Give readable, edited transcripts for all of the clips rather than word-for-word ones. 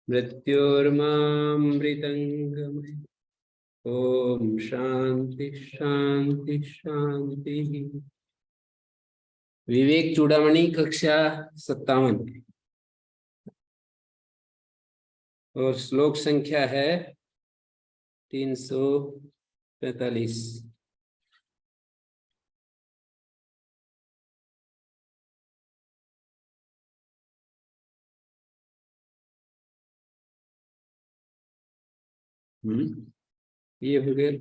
मृत्योर्मामृतंगमय। ओम शांति शांति शांति। विवेक चूड़ामणि कक्षा 57 और श्लोक संख्या है 345। ये हो गया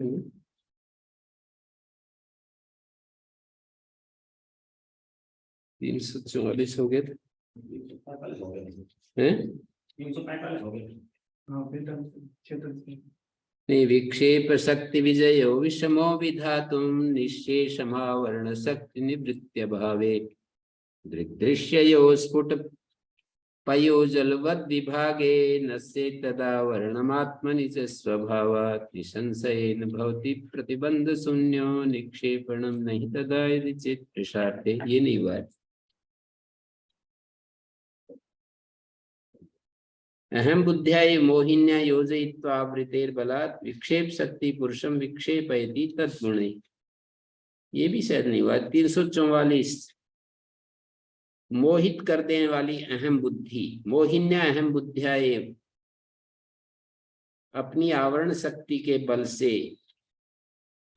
344 हो गए थे। 345 हो गए। विक्षेप शक्ति विजयो विषमो विधातुम निःशेषमावरण शक्ति निवृत्त्य भावे दृग्दृश्ययो स्फुट पयोजलवद् विभागे नस्य तदा वर्णमात्मनि च स्वभावात् निसंशयेन भवति प्रतिबंध शून्यो निक्षेपणं नहि तदा यदि चेत् प्रसार्थे। ये नहीं हुआ। अहम बुद्ध्या मोहिन्या योजयित्वा वृतेर्बलात् विक्षेप शक्ति पुरुषम विक्षेपयति तद्गुणे। ये भी शायद नहीं हुआ। 344 मोहित कर देने वाली अहम बुद्धि। मोहिन्या अहम बुद्ध्या अपनी आवरण शक्ति के बल से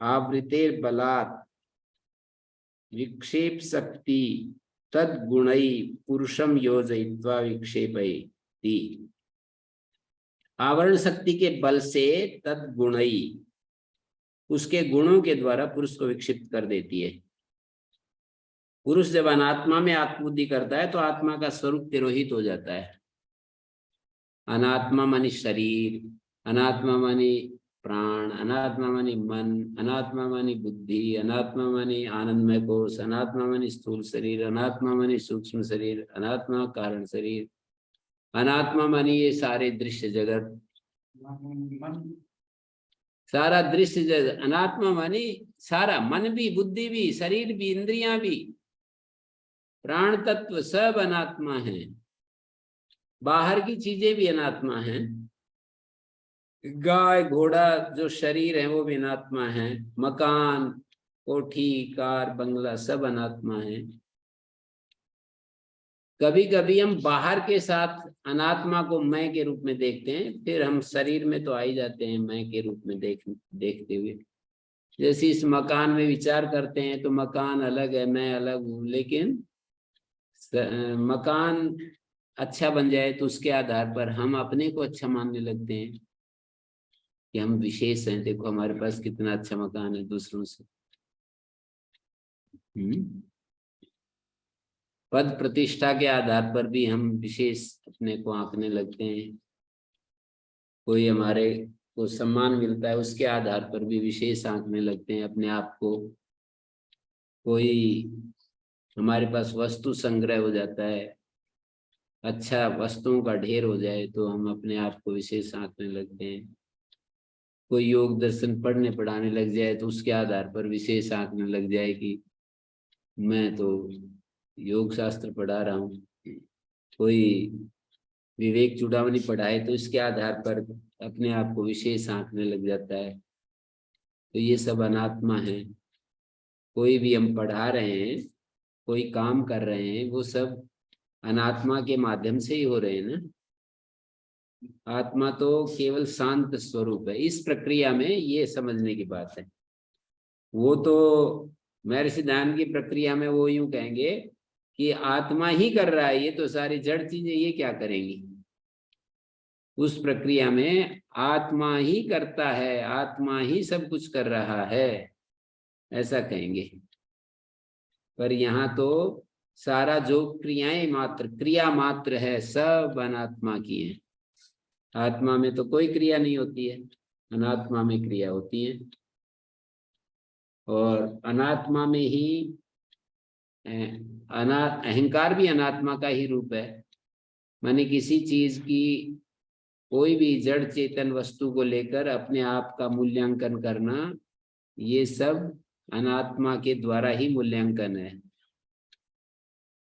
आवृतेर बलात् विक्षेप शक्ति तद्गुणै पुरुषम योजयित्वा विक्षेपयति। आवरण शक्ति के बल से तद्गुणई उसके गुणों के द्वारा पुरुष को विक्षिप्त कर देती है। पुरुष जब अनात्मा में आत्मबुद्धि करता है तो आत्मा का स्वरूप तिरोहित हो जाता है। अनात्मा मानी शरीर, अनात्मा मानी प्राण, अनात्मा मानी मन, अनात्मा मानी बुद्धि, अनात्मा मानी आनंदमय कोश, अनात्मा मानी स्थूल शरीर, अनात्मा मानी सूक्ष्म शरीर, अनात्मा कारण शरीर, अनात्मा मानी ये सारे दृश्य जगत, सारा दृश्य जगत। अनात्मा मानी सारा, मन भी, बुद्धि भी, शरीर भी, इंद्रियां भी, प्राण तत्व सब अनात्मा है। बाहर की चीजें भी अनात्मा हैं। गाय घोड़ा जो शरीर है वो भी अनात्मा है। मकान, कोठी, कार, बंगला सब अनात्मा है। कभी कभी हम बाहर के साथ अनात्मा को मैं के रूप में देखते हैं, फिर हम शरीर में तो आ ही जाते हैं मैं के रूप में देखते हुए। जैसे इस मकान में विचार करते हैं तो मकान अलग है, मैं अलग हूँ, लेकिन मकान अच्छा बन जाए तो उसके आधार पर हम अपने को अच्छा मानने लगते हैं कि हम विशेष हैं। देखो हमारे पास कितना अच्छा मकान है दूसरों से। पद प्रतिष्ठा के आधार पर भी हम विशेष अपने को आंकने लगते हैं। कोई हमारे को सम्मान मिलता है उसके आधार पर भी विशेष आंकने लगते हैं अपने आप को। कोई हमारे पास वस्तु संग्रह हो जाता है, अच्छा वस्तुओं का ढेर हो जाए तो हम अपने आप को विशेष आंकने लगते हैं। कोई योग दर्शन पढ़ने पढ़ाने लग जाए तो उसके आधार पर विशेष आंकने लग जाए कि मैं तो योग शास्त्र पढ़ा रहा हूँ। कोई विवेक चूड़ामणि पढ़ाए तो इसके आधार पर अपने आप को विशेष आंकने लग जाता है। तो ये सब अनात्मा है। कोई भी हम पढ़ा रहे हैं, कोई काम कर रहे हैं, वो सब अनात्मा के माध्यम से ही हो रहे हैं ना। आत्मा तो केवल शांत स्वरूप है। इस प्रक्रिया में ये समझने की बात है। वो तो महर्षि ध्यान की प्रक्रिया में वो यूं कहेंगे कि आत्मा ही कर रहा है, ये तो सारी जड़ चीजें ये क्या करेंगी। उस प्रक्रिया में आत्मा ही करता है, आत्मा ही सब कुछ कर रहा है, ऐसा कहेंगे। पर यहाँ तो सारा जो क्रियाएं मात्र, क्रिया मात्र है, सब अनात्मा की है। आत्मा में तो कोई क्रिया नहीं होती है, अनात्मा में क्रिया होती है। और अनात्मा में ही अहंकार भी अनात्मा का ही रूप है। माने किसी चीज की, कोई भी जड़ चेतन वस्तु को लेकर अपने आप का मूल्यांकन करना, ये सब अनात्मा के द्वारा ही मूल्यांकन है।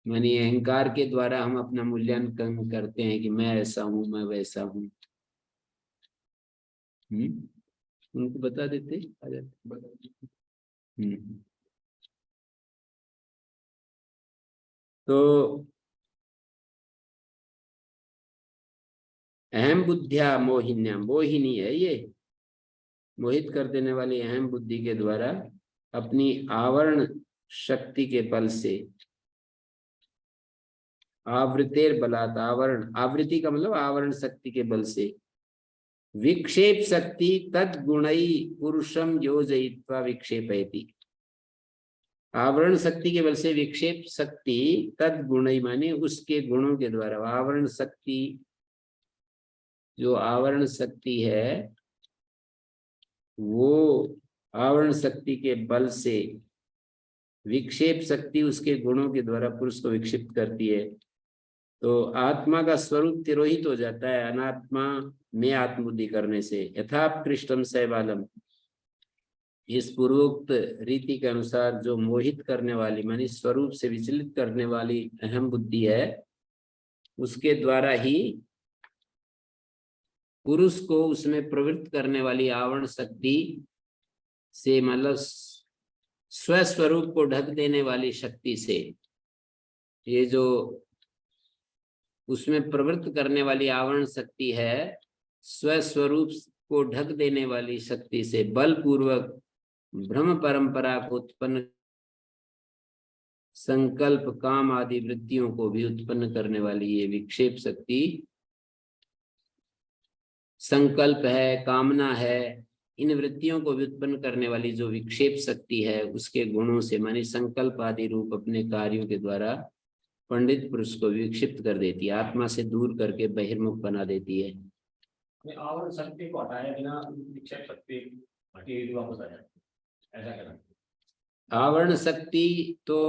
मानी अहंकार के द्वारा हम अपना मूल्यांकन करते हैं कि मैं ऐसा हूं, मैं वैसा हूं। उनको बता देते आ जाते। तो अहम बुद्धिया मोहिन्या, मोहिनी है ये, मोहित कर देने वाली अहम बुद्धि के द्वारा अपनी आवरण शक्ति के बल से, आवृतेर बलात्, आवरण, आवृत्ति का मतलब आवरण शक्ति के बल से, विक्षेप शक्ति तद गुणई पुरुषम योजयित्वा विक्षेपयति। आवरण शक्ति के बल से विक्षेप शक्ति तद गुणई माने उसके गुणों के द्वारा, आवरण शक्ति, जो आवरण शक्ति है वो आवरण शक्ति के बल से विक्षेप शक्ति उसके गुणों के द्वारा पुरुष को विक्षिप्त करती है। तो आत्मा का स्वरूप तिरोहित हो जाता है अनात्मा में आत्मबुद्धि करने से। यथापृष्टम शैवालम, इस पूर्वोक्त रीति के अनुसार जो मोहित करने वाली मानी स्वरूप से विचलित करने वाली अहम बुद्धि है, उसके द्वारा ही पुरुष को उसमें प्रवृत्त करने वाली आवरण शक्ति से, मतलब स्वस्वरूप को ढक देने वाली शक्ति से, ये जो उसमें प्रवृत्त करने वाली आवरण शक्ति है, स्वस्वरूप को ढक देने वाली शक्ति से बलपूर्वक भ्रम परंपरा को उत्पन्न, संकल्प काम आदि वृत्तियों को भी उत्पन्न करने वाली ये विक्षेप शक्ति, संकल्प है, कामना है, इन वृत्तियों को भी उत्पन्न करने वाली जो विक्षेप शक्ति है, उसके गुणों से मानी संकल्प आदि रूप अपने कार्यों के द्वारा पंडित पुरुष को विक्षिप्त कर देती है, आत्मा से दूर करके बहिर्मुख बना देती है। आवरण शक्ति को हटाए बिना विक्षेप शक्ति वापस आ जाए, ऐसा करना। आवरण शक्ति तो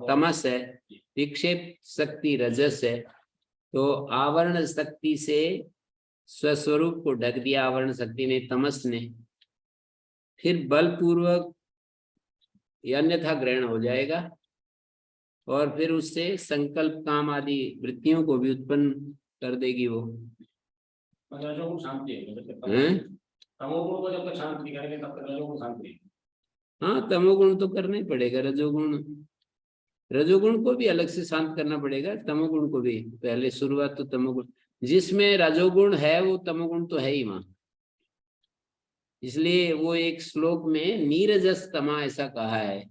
तमस है, विक्षेप शक्ति रजस है। तो आवरण शक्ति से स्वस्वरूप को ढक दिया आवरण शक्ति ने, तमस ने, फिर बलपूर्वक अन्यथा ग्रहण हो जाएगा और फिर उससे संकल्प काम आदि वृत्तियों को भी उत्पन्न कर देगी वो। रजोगुण शांति है, तमोगुण को जब तक शांत नहीं करेंगे तब तक रजोगुण शांति है। हाँ, तमोगुण तो करना ही पड़ेगा, रजोगुण को भी अलग से शांत करना पड़ेगा, तमोगुण को भी। पहले शुरुआत तो तमोगुण, जिसमें रजोगुण है वो तमोगुण तो है ही वहां, इसलिए वो एक श्लोक में नीरजस तमा ऐसा कहा है,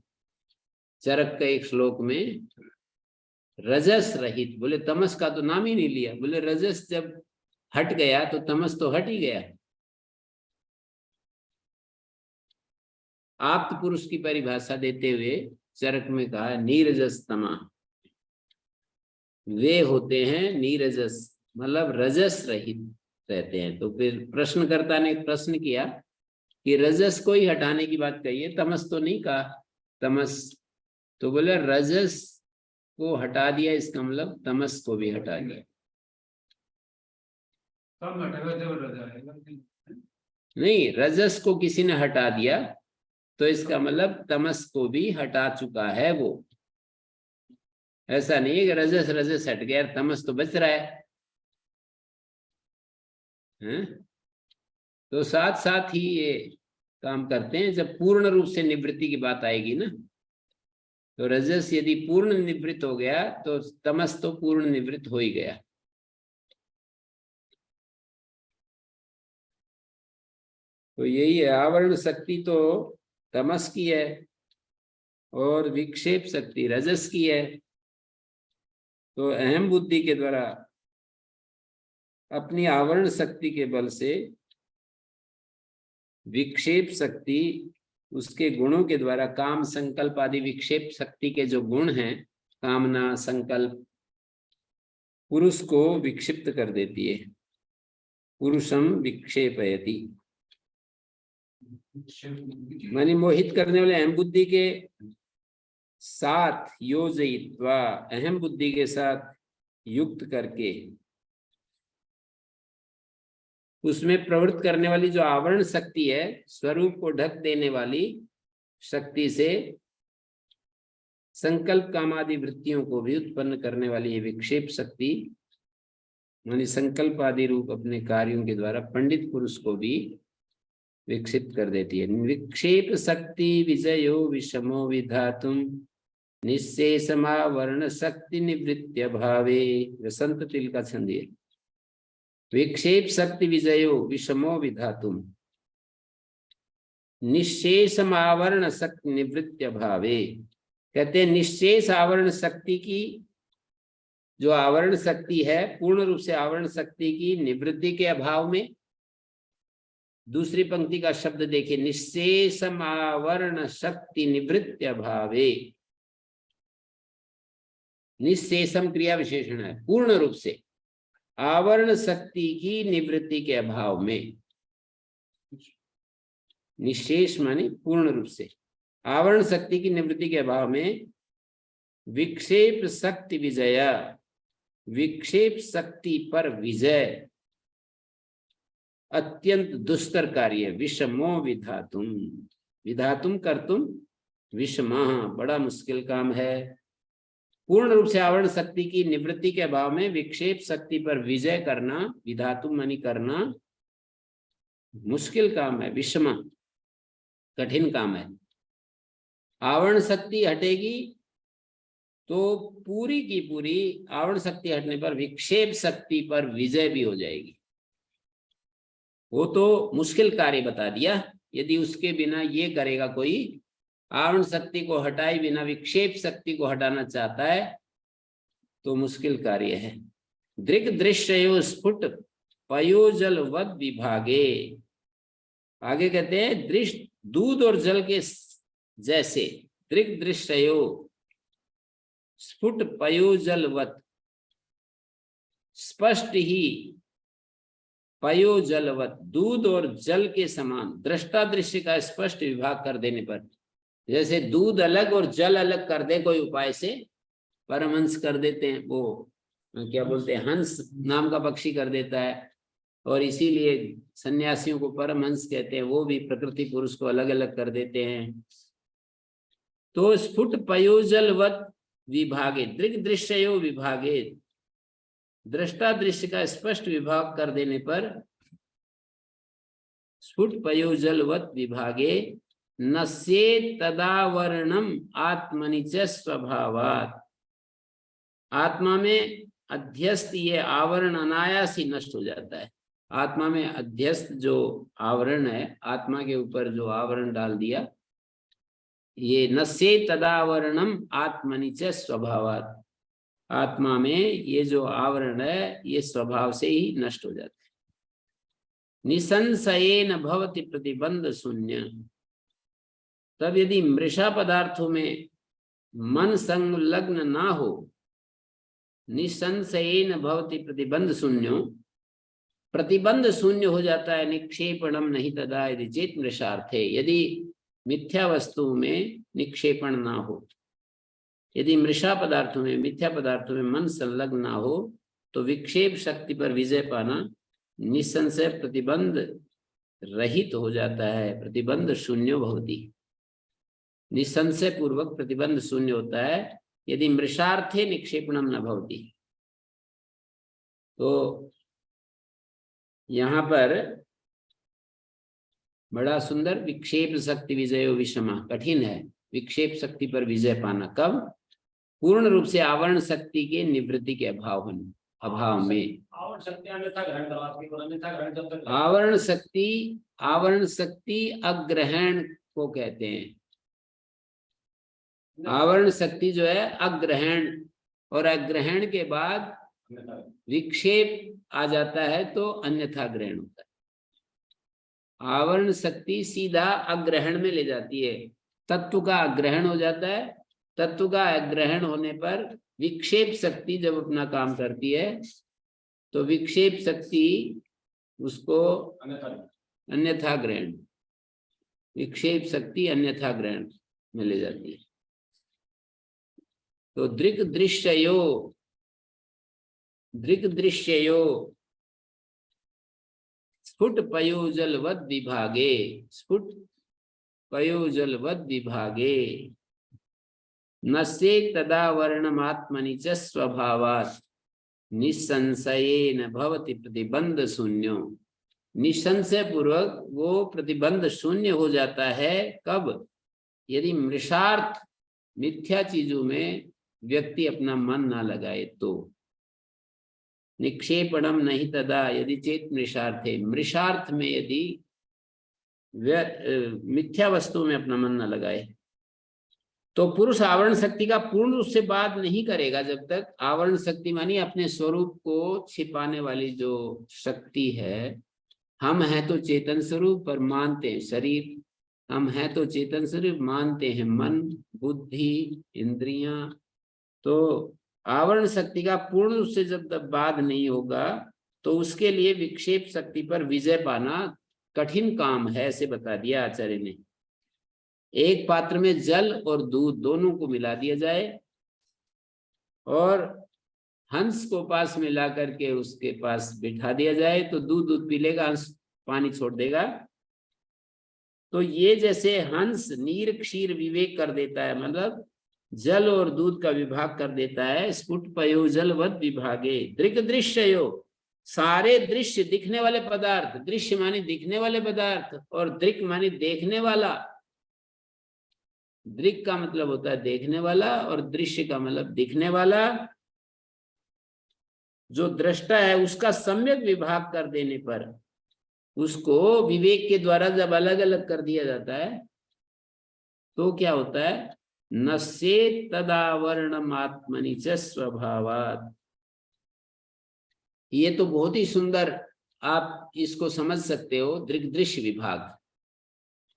चरक का एक श्लोक में, रजस रहित, बोले तमस का तो नाम ही नहीं लिया, बोले रजस जब हट गया तो तमस तो हट ही गया। आप्त पुरुष की परिभाषा देते हुए चरक में कहा नीरजस तमा, वे होते हैं नीरजस, मतलब रजस रहित रहते हैं। तो फिर प्रश्नकर्ता ने प्रश्न किया कि रजस को ही हटाने की बात कही है, तमस तो नहीं कहा, तमस तो बोले रजस को हटा दिया, इसका मतलब तमस को भी हटा दिया। नहीं, रजस को किसी ने हटा दिया तो इसका मतलब तमस को भी हटा चुका है वो। ऐसा नहीं है कि रजस रजस हट गया, तमस तो बच रहा है। तो साथ साथ ही ये काम करते हैं। जब पूर्ण रूप से निवृत्ति की बात आएगी ना, तो रजस यदि पूर्ण निवृत्त हो गया तो तमस तो पूर्ण निवृत्त हो ही गया। तो यही है, आवरण शक्ति तो तमस की है और विक्षेप शक्ति रजस की है। तो अहम बुद्धि के द्वारा अपनी आवरण शक्ति के बल से विक्षेप शक्ति उसके गुणों के द्वारा, काम संकल्प आदि विक्षेप शक्ति के जो गुण हैं, कामना संकल्प, पुरुष को विक्षिप्त कर देती है। पुरुषम विक्षेपयति मानी मोहित करने वाले अहम बुद्धि के साथ योजयित्वा, अहम बुद्धि के साथ युक्त करके उसमें प्रवृत्त करने वाली जो आवरण शक्ति है, स्वरूप को ढक देने वाली शक्ति से संकल्प कामादि वृत्तियों को भी उत्पन्न करने वाली ये विक्षेप शक्ति मानी संकल्प आदि रूप अपने कार्यों के द्वारा पंडित पुरुष को भी विकसित कर देती है। विक्षेप शक्ति विजयो विषमो विधातुम निःशेषमावरण शक्ति निवृत्त्य भावे। वसंत तिल का छंद है। विक्षेप शक्ति विजयो विषमो विधातुम निःशेषम आवरण शक्ति निवृत्त्य भावे। कहते हैं निःशेष आवरण शक्ति की जो आवरण शक्ति है, पूर्ण रूप से आवरण शक्ति की निवृत्ति के अभाव में। दूसरी पंक्ति का शब्द देखिए, निःशेषम आवरण शक्ति निवृत्त्य भावे। निःशेषम क्रिया विशेषण है, पूर्ण रूप से आवरण शक्ति की निवृत्ति के अभाव में। निःशेष माने पूर्ण रूप से आवरण शक्ति की निवृत्ति के अभाव में विक्षेप शक्ति विजया, विक्षेप शक्ति पर विजय अत्यंत दुष्कर कार्य। विषमो विधातुम, विधातुम कर्तुम विषमः, बड़ा मुश्किल काम है। पूर्ण रूप से आवरण शक्ति की निवृत्ति के अभाव में विक्षेप शक्ति पर विजय करना, विधातुम मानी करना, मुश्किल काम है। विषम कठिन काम है। आवरण शक्ति हटेगी तो पूरी की पूरी आवरण शक्ति हटने पर विक्षेप शक्ति पर विजय भी हो जाएगी। वो तो मुश्किल कार्य बता दिया। यदि उसके बिना ये करेगा कोई, आवरण शक्ति को हटाए बिना विक्षेप शक्ति को हटाना चाहता है तो मुश्किल कार्य है। दृक् दृश्यो स्फुट पयोजलवद विभागे। आगे कहते हैं दृश्य दूध और जल के जैसे। दृक् दृश्यो स्फुट पयोजलवत, स्पष्ट ही पयोजलवत, दूध और जल के समान। दृष्टा दृश्य का स्पष्ट विभाग कर देने पर, जैसे दूध अलग और जल अलग कर दे कोई उपाय से, परमहंस कर देते हैं, वो क्या बोलते हैं, हंस नाम का पक्षी कर देता है, और इसीलिए सन्यासियों को परमहंस कहते हैं। वो भी प्रकृति पुरुष को अलग अलग कर देते हैं। तो स्फुट पयोजलवत विभागे, दृक् दृश्यो विभागे, दृष्टा दृश्य का स्पष्ट विभाग कर देने पर स्फुट पयोजलवत विभागे नश्ये तदावरणम आत्मनि च स्वभावात्। आत्मा में अध्यस्त ये आवरण अनायास ही नष्ट हो जाता है। आत्मा में अध्यस्त जो आवरण है, आत्मा के ऊपर जो आवरण डाल दिया, ये नश्ये तदावरणम आत्मनि च स्वभावात्। आत्मा में ये जो आवरण है ये स्वभाव से ही नष्ट हो जाता है। निसंशयेन भवति प्रतिबंध शून्य। तब यदि मृषा पदार्थों में मन संलग्न ना हो, निसंशयेन भवति प्रतिबंध शून्यो, प्रतिबंध शून्य हो जाता है। निक्षेपणम नहीं तदा यदि चेत मृषार्थे। यदि मिथ्या वस्तु में निक्षेपण ना हो, यदि मृषा पदार्थों में, मिथ्या पदार्थों में मन संलग्न ना हो, तो विक्षेप शक्ति पर विजय पाना निसंशय प्रतिबंध रहित हो जाता है। प्रतिबंध शून्य भवति, निसंशय पूर्वक प्रतिबंध शून्य होता है यदि मृषार्थे निक्षेपणम न भवति। तो यहाँ पर बड़ा सुंदर विक्षेप शक्ति विजयो विषमा, कठिन है विक्षेप शक्ति पर विजय पाना। कब? पूर्ण रूप से आवरण शक्ति के निवृत्ति के अभाव में। आवरण शक्ति अग्रहण को कहते हैं। आवरण शक्ति जो है अग्रहण, और अग्रहण के बाद विक्षेप आ जाता है तो अन्यथा ग्रहण होता है। आवरण शक्ति सीधा अग्रहण में ले जाती है, तत्व का अग्रहण हो जाता है। तत्व का अग्रहण होने पर विक्षेप शक्ति जब अपना काम करती है तो विक्षेप शक्ति उसको अन्यथा ग्रहण, विक्षेप शक्ति अन्यथा ग्रहण में ले जाती है। तो दृक् दृश्ययो स्फुट पयोजलवद विभागे, स्फुट पयोजलवद विभागे। नश्ये तदा वर्णमात्मनि च स्वभावात् निसंशयेन भवति प्रतिबंध शून्यो। निसंशय पूर्वक वो प्रतिबंध शून्य हो जाता है। कब? यदि मृषार्थ मिथ्या चीजों में व्यक्ति अपना मन ना लगाए तो। निक्षेपणम नहीं तदा यदि चेत मृषार्थे, मृषार्थ में यदि मिथ्या वस्तु में अपना मन न लगाए तो पुरुष आवरण शक्ति का पूर्ण रूप से बात नहीं करेगा। जब तक आवरण शक्ति मानी अपने स्वरूप को छिपाने वाली जो शक्ति है, हम हैं तो चेतन स्वरूप पर मानते हैं शरीर, हम हैं तो चेतन स्वरूप मानते हैं मन, बुद्धि, इंद्रियां। तो आवरण शक्ति का पूर्ण रूप से जब तक बाध नहीं होगा तो उसके लिए विक्षेप शक्ति पर विजय पाना कठिन काम है, ऐसे बता दिया आचार्य ने। एक पात्र में जल और दूध दोनों को मिला दिया जाए और हंस को पास में ला करके उसके पास बिठा दिया जाए तो दूध पी लेगा, हंस पानी छोड़ देगा। तो ये जैसे हंस नीर क्षीर विवेक कर देता है, मतलब जल और दूध का विभाग कर देता है। स्फुट पयो जलवत विभागे दृक दृश्यो, सारे दृश्य दिखने वाले पदार्थ, दृश्य माने दिखने वाले पदार्थ और दृक माने देखने वाला। दृक का मतलब होता है देखने वाला और दृश्य का मतलब दिखने वाला। जो दृष्टा है उसका सम्यक विभाग कर देने पर उसको विवेक के द्वारा जब अलग अलग कर दिया जाता है तो क्या होता है? नश्ये तदावर्णमात्मनि च स्वभावात्। ये तो बहुत ही सुंदर आप इसको समझ सकते हो। दृक दृश्य विभाग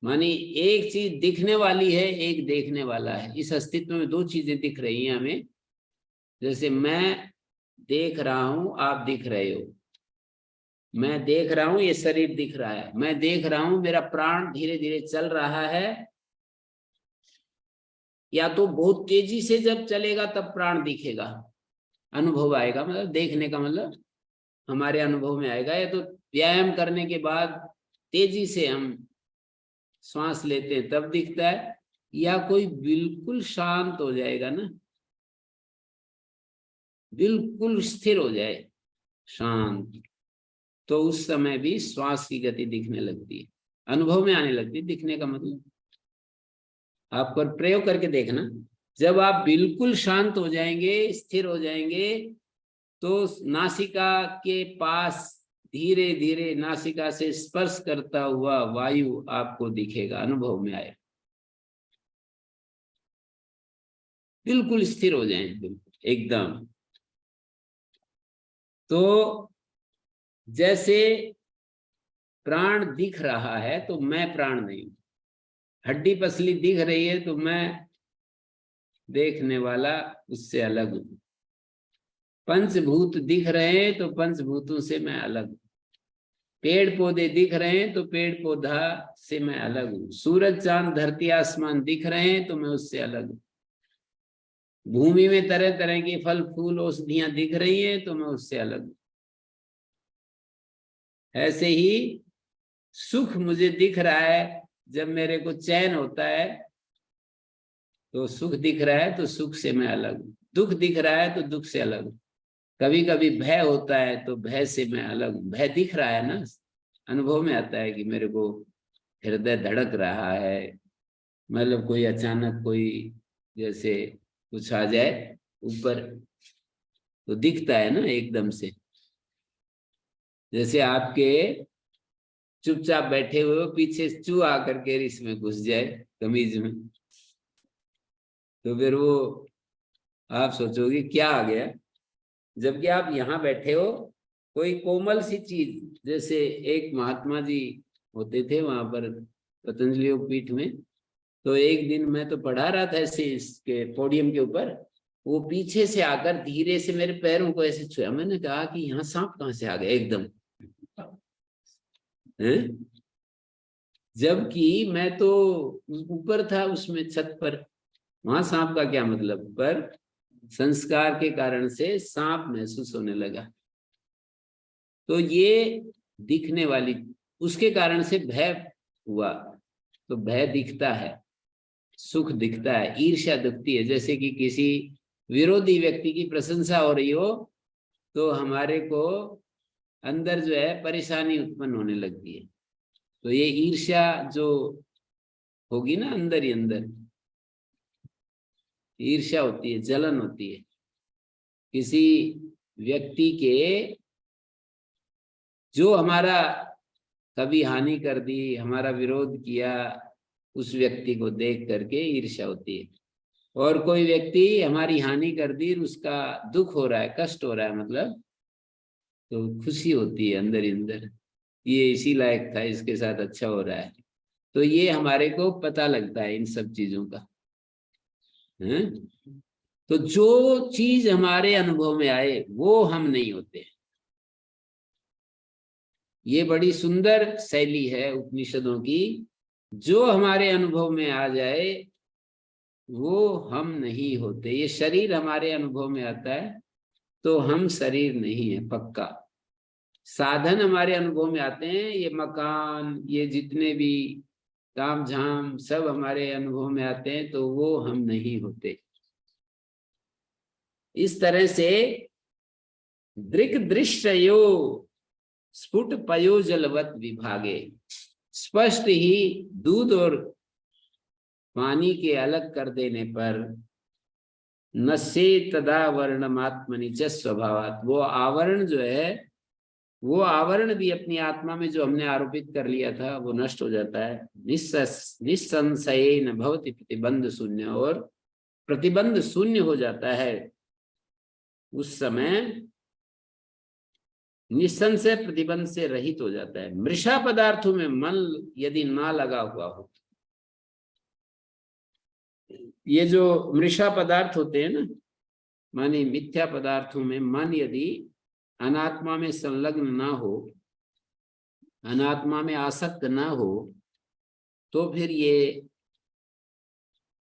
मानी एक चीज दिखने वाली है, एक देखने वाला है। इस अस्तित्व में दो चीजें दिख रही हैं हमें। जैसे मैं देख रहा हूं, आप दिख रहे हो। मैं देख रहा हूं, ये शरीर दिख रहा है। मैं देख रहा हूं, मेरा प्राण धीरे धीरे चल रहा है। या तो बहुत तेजी से जब चलेगा तब प्राण दिखेगा, अनुभव आएगा, मतलब देखने का मतलब हमारे अनुभव में आएगा। या तो व्यायाम करने के बाद तेजी से हम श्वास लेते हैं तब दिखता है। या कोई बिल्कुल शांत हो जाएगा ना, बिल्कुल स्थिर हो जाए, शांत, तो उस समय भी श्वास की गति दिखने लगती है, अनुभव में आने लगती है। दिखने का मतलब आप पर प्रयोग करके देखना। जब आप बिल्कुल शांत हो जाएंगे, स्थिर हो जाएंगे, तो नासिका के पास धीरे धीरे नासिका से स्पर्श करता हुआ वायु आपको दिखेगा, अनुभव में आए। बिल्कुल स्थिर हो जाएं, बिल्कुल एकदम। तो जैसे प्राण दिख रहा है तो मैं प्राण नहीं हूं। हड्डी पसली दिख रही है तो मैं देखने वाला उससे अलग हूं। पंचभूत दिख रहे हैं तो पंचभूतों से मैं अलग हूं। पेड़ पौधे दिख रहे हैं तो पेड़ पौधा से मैं अलग हूं। सूरज चांद धरती आसमान दिख रहे हैं तो मैं उससे अलग हूं। भूमि में तरह तरह के फल फूल औषधियां दिख रही हैं तो मैं उससे अलग हूं। ऐसे ही सुख मुझे दिख रहा है, जब मेरे को चैन होता है तो सुख दिख रहा है तो सुख से मैं अलग हूं। दुख दिख रहा है तो दुख से अलग हूं। कभी कभी भय होता है तो भय से मैं अलग हूं। भय दिख रहा है ना, अनुभव में आता है कि मेरे को हृदय धड़क रहा है, मतलब कोई अचानक कोई जैसे कुछ आ जाए ऊपर तो दिखता है ना एकदम से। जैसे आपके चुपचाप बैठे हुए हो, पीछे चूहा आकर के इसमें घुस जाए कमीज में, तो फिर वो आप सोचोगे क्या आ गया। जबकि आप यहाँ बैठे हो, कोई कोमल सी चीज, जैसे एक महात्मा जी होते थे वहां पर पतंजलि योग पीठ में, तो एक दिन मैं तो पढ़ा रहा था ऐसे इसके पोडियम के ऊपर, वो पीछे से आकर धीरे से मेरे पैरों को ऐसे छुआ। मैंने कहा कि यहाँ सांप कहाँ से आ गया एकदम, हैं? जबकि मैं तो ऊपर था उसमें छत पर, वहां सांप का क्या मतलब, पर संस्कार के कारण से सांप महसूस होने लगा। तो ये दिखने वाली, उसके कारण से भय हुआ, तो भय दिखता है। सुख दिखता है, ईर्ष्या दिखती है। जैसे कि किसी विरोधी व्यक्ति की प्रशंसा हो रही हो तो हमारे को अंदर जो है परेशानी उत्पन्न होने लगती है। तो ये ईर्ष्या जो होगी ना, अंदर ही अंदर ईर्ष्या होती है, जलन होती है। किसी व्यक्ति के जो हमारा कभी हानि कर दी, हमारा विरोध किया, उस व्यक्ति को देख करके ईर्ष्या होती है। और कोई व्यक्ति हमारी हानि कर दी, उसका दुख हो रहा है, कष्ट हो रहा है, मतलब तो खुशी होती है अंदर ही अंदर, ये इसी लायक था, इसके साथ अच्छा हो रहा है। तो ये हमारे को पता लगता है इन सब चीजों का है? तो जो चीज हमारे अनुभव में आए वो हम नहीं होते। ये बड़ी सुंदर शैली है उपनिषदों की। जो हमारे अनुभव में आ जाए वो हम नहीं होते। ये शरीर हमारे अनुभव में आता है तो हम शरीर नहीं है पक्का। साधन हमारे अनुभव में आते हैं, ये मकान, ये जितने भी ताम झाम सब हमारे अनुभव में आते हैं तो वो हम नहीं होते। इस तरह से दृक् दृश्यो स्फुट पयोजलवत विभागे, स्पष्ट ही दूध और पानी के अलग कर देने पर नशे तदा वर्णमात्मनि च स्वभावात्, वो आवरण जो है, वो आवरण भी अपनी आत्मा में जो हमने आरोपित कर लिया था वो नष्ट हो जाता है। निस्संशयेन भवति प्रतिबंध शून्य, और प्रतिबंध शून्य हो जाता है उस समय, निसंशय प्रतिबंध से रहित हो जाता है। मृषा पदार्थों में मन यदि ना लगा हुआ हो, ये जो मृषा पदार्थ होते हैं ना, माने मिथ्या पदार्थों में मन यदि अनात्मा में संलग्न ना हो, अनात्मा में आसक्त ना हो, तो फिर ये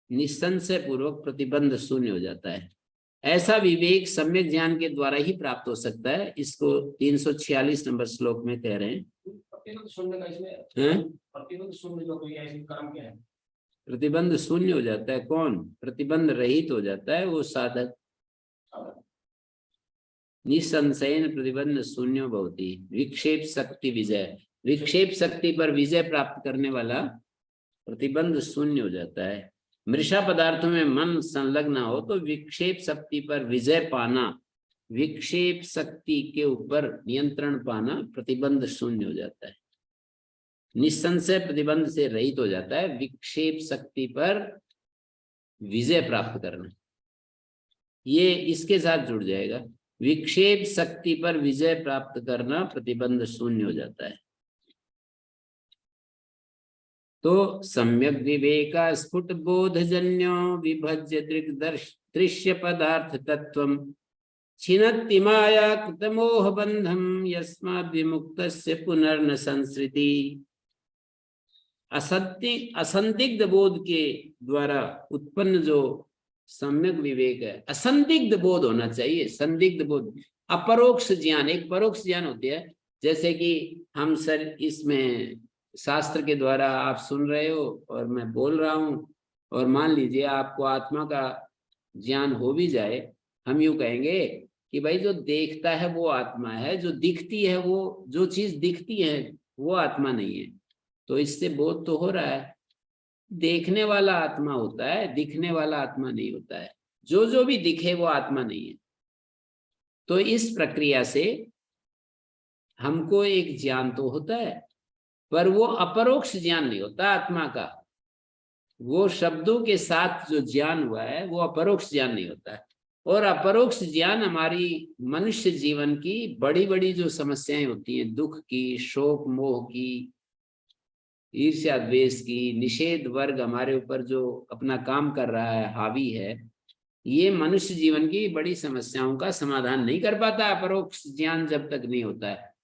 निसंशय पूर्वक प्रतिबंध शून्य हो जाता है। ऐसा विवेक सम्यक ज्ञान के द्वारा ही प्राप्त हो सकता है। इसको 346 नंबर श्लोक में कह रहे हैं। प्रतिबंध शून्य का इसमें प्रतिबंध शून्य जो कोई ऐसी कर्म क्या है? प्रतिबंध शून्य हो जाता है। कौन? प्रतिबंध रहित हो जाता है वो साधक। निसंशयन प्रतिबंध शून्य भवति विक्षेप शक्ति विजय, विक्षेप शक्ति पर विजय प्राप्त करने वाला प्रतिबंध शून्य हो जाता है। मृषा पदार्थों में मन संलग्न हो तो विक्षेप शक्ति पर विजय पाना, विक्षेप शक्ति के ऊपर नियंत्रण पाना, प्रतिबंध शून्य हो जाता है। निसंशय प्रतिबंध से रहित हो जाता है। विक्षेप शक्ति पर विजय प्राप्त करना, ये इसके साथ जुड़ जाएगा। विक्षेप शक्ति पर विजय प्राप्त करना, प्रतिबंध शून्य हो जाता है। तो सम्यक विवेका स्फुट बोधजन्यो विभज्य दृश्य पदार्थ तत्वम छिनत्ति माया कृतमोह बंधम यस्माद् विमुक्तस्य पुनर्न संसृति। असंदिग्ध बोध के द्वारा उत्पन्न जो सम्यक विवेक है, असंदिग्ध बोध होना चाहिए। संदिग्ध बोध, अपरोक्ष ज्ञान, एक परोक्ष ज्ञान होती है। जैसे कि हम सर इसमें शास्त्र के द्वारा आप सुन रहे हो और मैं बोल रहा हूं, और मान लीजिए आपको आत्मा का ज्ञान हो भी जाए, हम यूं कहेंगे कि भाई जो देखता है वो आत्मा है, जो दिखती है, वो जो चीज दिखती है वो आत्मा नहीं है। तो इससे बोध तो हो रहा है। देखने वाला आत्मा होता है, दिखने वाला आत्मा नहीं होता है। जो जो भी दिखे वो आत्मा नहीं है। तो इस प्रक्रिया से हमको एक ज्ञान तो होता है, पर वो अपरोक्ष ज्ञान नहीं होता आत्मा का। वो शब्दों के साथ जो ज्ञान हुआ है वो अपरोक्ष ज्ञान नहीं होता है। और अपरोक्ष ज्ञान हमारी मनुष्य जीवन की बड़ी बड़ी जो समस्याएं होती हैं, दुख की, शोक मोह की, ईर्ष्या द्वेष की, निषेध वर्ग हमारे ऊपर जो अपना काम कर रहा है, हावी है, ये मनुष्य जीवन की बड़ी समस्याओं का समाधान नहीं कर पाता अपरोक्ष ज्ञान जब तक नहीं होता है।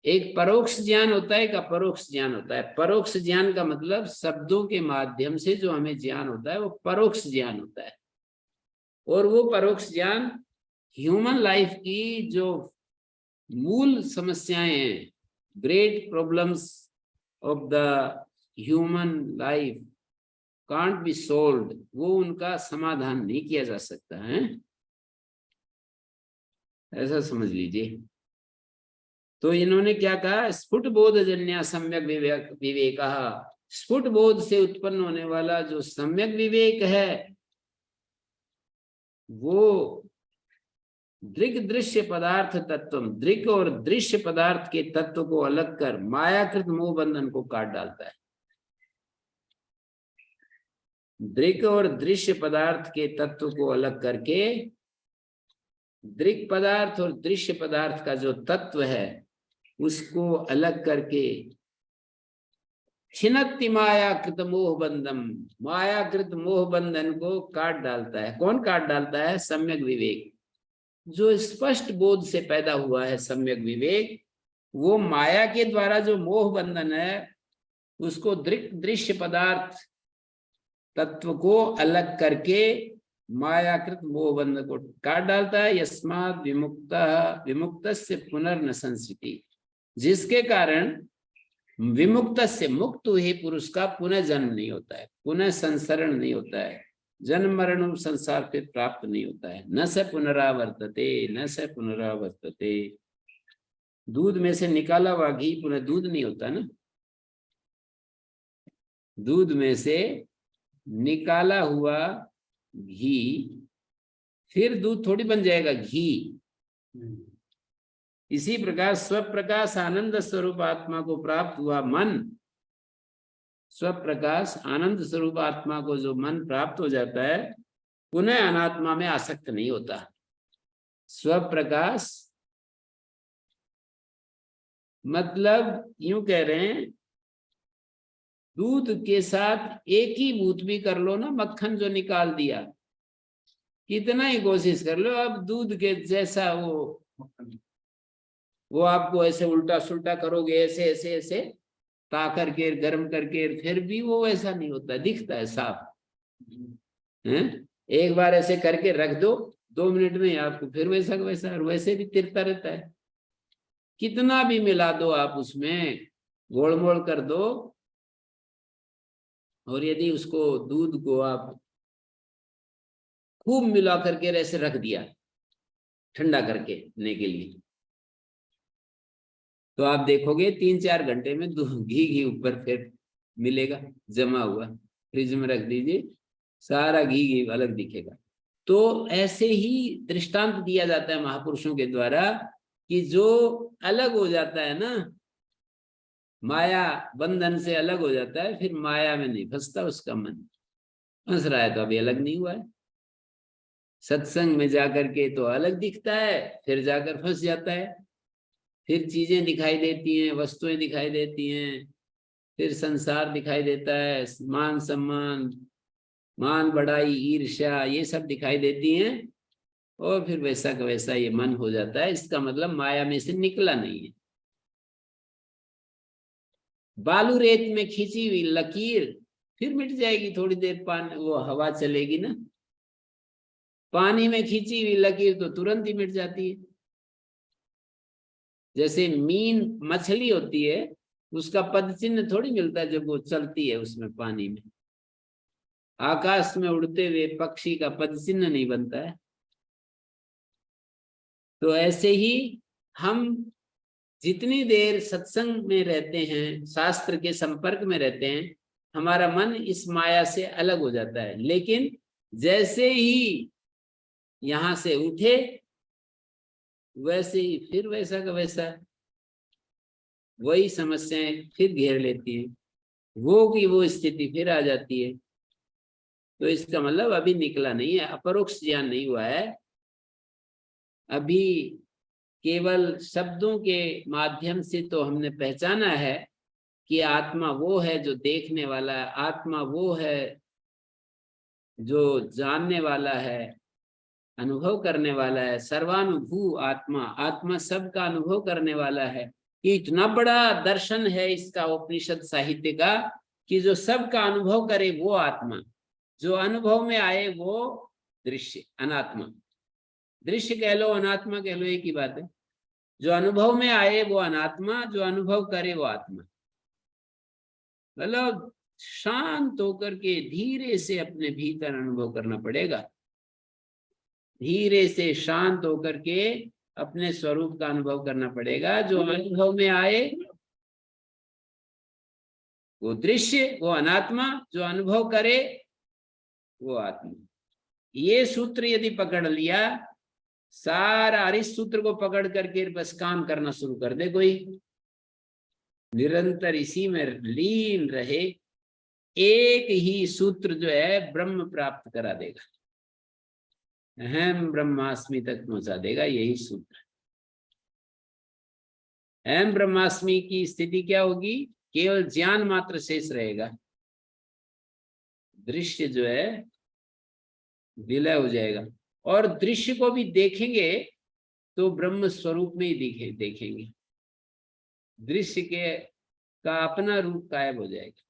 एक परोक्ष ज्ञान होता है, एक अपरोक्ष ज्ञान होता है। परोक्ष ज्ञान का मतलब शब्दों के माध्यम से जो हमें ज्ञान होता है वो परोक्ष ज्ञान होता है। और वो परोक्ष ज्ञान ह्यूमन लाइफ की जो मूल समस्याएं हैं, great problems of the human life, can't be sold, वो उनका समाधान नहीं किया जा सकता है, ऐसा समझ लीजिए। तो इन्होंने क्या कहा, स्फुट बोधजन्य सम्यक विवेक, स्फुट बोध से उत्पन्न होने वाला जो सम्यक विवेक है वो दृग दृश्य पदार्थ तत्व, दृग और दृश्य पदार्थ के तत्व को अलग कर मायाकृत मोह बंधन को काट डालता है। दृग और दृश्य पदार्थ के तत्व को अलग करके दृग पदार्थ और दृश्य पदार्थ का जो तत्व है उसको अलग करके छिन्नति मायाकृत मोह बंधम, मायाकृत मोह बंधन को काट डालता है। कौन काट डालता है? सम्यक विवेक। जो स्पष्ट बोध से पैदा हुआ है सम्यक विवेक, वो माया के द्वारा जो मोह बंधन है उसको दृश्य पदार्थ तत्व को अलग करके मायाकृत मोह बंधन को काट डालता है। यस्मात् विमुक्त से पुनर्न संस्थिति, जिसके कारण विमुक्त से मुक्त हुए पुरुष का पुनः जन्म नहीं होता है, पुनः संसरण नहीं होता है, जन्म मरण संसार फिर प्राप्त नहीं होता है। न स पुनरावर्तते, न स पुनरावर्तते। दूध में से निकाला हुआ घी पुनः दूध नहीं होता ना, दूध में से निकाला हुआ घी फिर दूध थोड़ी बन जाएगा, घी। इसी प्रकार स्वप्रकाश आनंद स्वरूप आत्मा को प्राप्त हुआ मन, स्वप्रकाश आनंद स्वरूप आत्मा को जो मन प्राप्त हो जाता है पुनः अनात्मा में आसक्त नहीं होता। स्वप्रकाश मतलब यूं कह रहे हैं, दूध के साथ एक ही भूत भी कर लो ना, मक्खन जो निकाल दिया, कितना ही कोशिश कर लो, अब दूध के जैसा वो आपको ऐसे उल्टा सुल्टा करोगे, ऐसे ऐसे ऐसे ता करके गर्म करके, फिर भी वो वैसा नहीं होता, दिखता है साफ है। एक बार ऐसे करके रख दो, 2 मिनट में आपको फिर वैसा वैसा, और वैसे भी तिरता रहता है। कितना भी मिला दो आप उसमें, गोल मोल कर दो, और यदि उसको दूध को आप खूब मिला करके ऐसे रख दिया ठंडा करके पीने के लिए, तो आप देखोगे 3-4 घंटे में घी ऊपर फिर मिलेगा जमा हुआ। फ्रिज में रख दीजिए, सारा घी अलग दिखेगा। तो ऐसे ही दृष्टांत दिया जाता है महापुरुषों के द्वारा कि जो अलग हो जाता है ना, माया बंधन से अलग हो जाता है, फिर माया में नहीं फंसता उसका मन। फंस रहा है तो अभी अलग नहीं हुआ है, सत्संग में जाकर के तो अलग दिखता है, फिर जाकर फंस जाता है, फिर चीजें दिखाई देती हैं, वस्तुएं दिखाई देती हैं, फिर संसार दिखाई देता है, मान सम्मान, मान बढ़ाई, ईर्ष्या, ये सब दिखाई देती हैं, और फिर वैसा का वैसा ये मन हो जाता है। इसका मतलब माया में से निकला नहीं है। बालू रेत में खींची हुई लकीर फिर मिट जाएगी थोड़ी देर, पानी वो हवा चलेगी ना। पानी में खींची हुई लकीर तो तुरंत ही मिट जाती है। जैसे मीन मछली होती है, उसका पद चिन्ह थोड़ी मिलता है जब वो चलती है उसमें पानी में। आकाश में उड़ते हुए पक्षी का पद चिन्ह नहीं बनता है। तो ऐसे ही हम जितनी देर सत्संग में रहते हैं, शास्त्र के संपर्क में रहते हैं, हमारा मन इस माया से अलग हो जाता है। लेकिन जैसे ही यहां से उठे, वैसे ही फिर वैसा का वैसा वही समस्याएं फिर घेर लेती है, वो की वो स्थिति फिर आ जाती है। तो इसका मतलब अभी निकला नहीं है, अपरोक्ष ज्ञान नहीं हुआ है। अभी केवल शब्दों के माध्यम से तो हमने पहचाना है कि आत्मा वो है जो देखने वाला है, आत्मा वो है जो जानने वाला है, अनुभव करने वाला है। सर्वानुभू आत्मा, आत्मा सबका अनुभव करने वाला है। ये इतना बड़ा दर्शन है इसका उपनिषद साहित्य का कि जो सबका अनुभव करे वो आत्मा, जो अनुभव में आए वो दृश्य, अनात्मा। दृश्य कह लो अनात्मा कह लो, एक ही बात है। जो अनुभव में आए वो अनात्मा, जो अनुभव करे वो आत्मा। मतलब शांत होकर के धीरे से अपने भीतर अनुभव करना पड़ेगा। धीरे से शांत होकर के अपने स्वरूप का अनुभव करना पड़ेगा। जो अनुभव में आए वो दृश्य, वो अनात्मा, जो अनुभव करे वो आत्मा। ये सूत्र यदि पकड़ लिया सारा, और इस सूत्र को पकड़ करके बस काम करना शुरू कर दे कोई, निरंतर इसी में लीन रहे, एक ही सूत्र जो है ब्रह्म प्राप्त करा देगा, अहम ब्रह्मास्मि तक पहुंचा देगा यही सूत्र। अहम ब्रह्मास्मि की स्थिति क्या होगी? केवल ज्ञान मात्र शेष रहेगा, दृश्य जो है विलय हो जाएगा। और दृश्य को भी देखेंगे तो ब्रह्म स्वरूप में ही देखेंगे। दृश्य के का अपना रूप गायब हो जाएगा,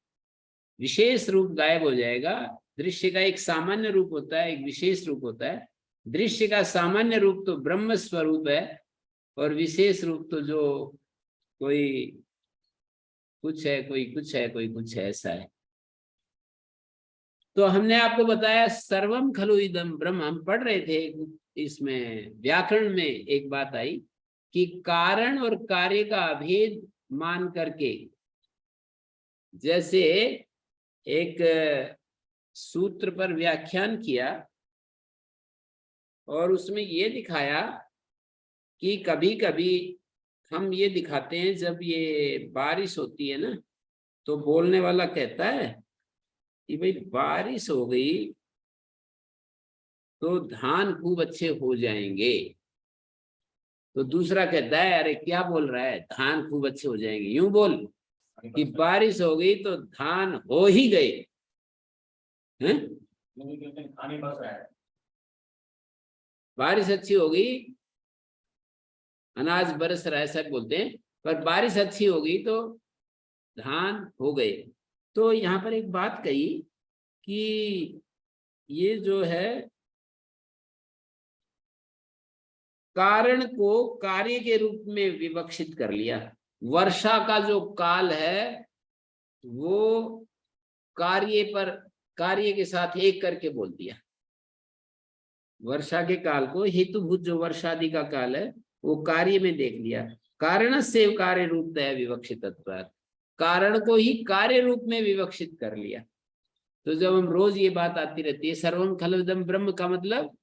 विशेष रूप गायब हो जाएगा। दृश्य का एक सामान्य रूप होता है, एक विशेष रूप होता है। दृश्य का सामान्य रूप तो ब्रह्म स्वरूप है, और विशेष रूप तो जो कोई कुछ है, कोई कुछ है, कोई कुछ है, ऐसा है। तो हमने आपको बताया सर्वम खलु इदम ब्रह्म। हम पढ़ रहे थे, इसमें व्याकरण में एक बात आई कि कारण और कार्य का अभेद मान करके, जैसे एक सूत्र पर व्याख्यान किया और उसमें ये दिखाया कि कभी कभी हम ये दिखाते हैं, जब ये बारिश होती है ना, तो बोलने वाला कहता है कि भाई बारिश हो गई तो धान खूब अच्छे हो जाएंगे। तो दूसरा कहता है अरे क्या बोल रहा है, धान खूब अच्छे हो जाएंगे, यूं बोल कि बारिश हो गई तो धान हो ही गए हैं। बारिश अच्छी हो गई, अनाज बरस रहा है, सब बोलते हैं, पर बारिश अच्छी हो गई तो धान हो गए। तो यहाँ पर एक बात कही कि ये जो है कारण को कार्य के रूप में विवक्षित कर लिया। वर्षा का जो काल है वो कार्य के साथ एक करके बोल दिया। वर्षा के काल को हेतुभूत जो वर्षादि का काल है वो कार्य में देख लिया। कारण से कार्य रूप दया विवक्षित, कारण को ही कार्य रूप में विवक्षित कर लिया। तो जब हम रोज ये बात आती रहती है सर्वम खलविदम ब्रह्म, का मतलब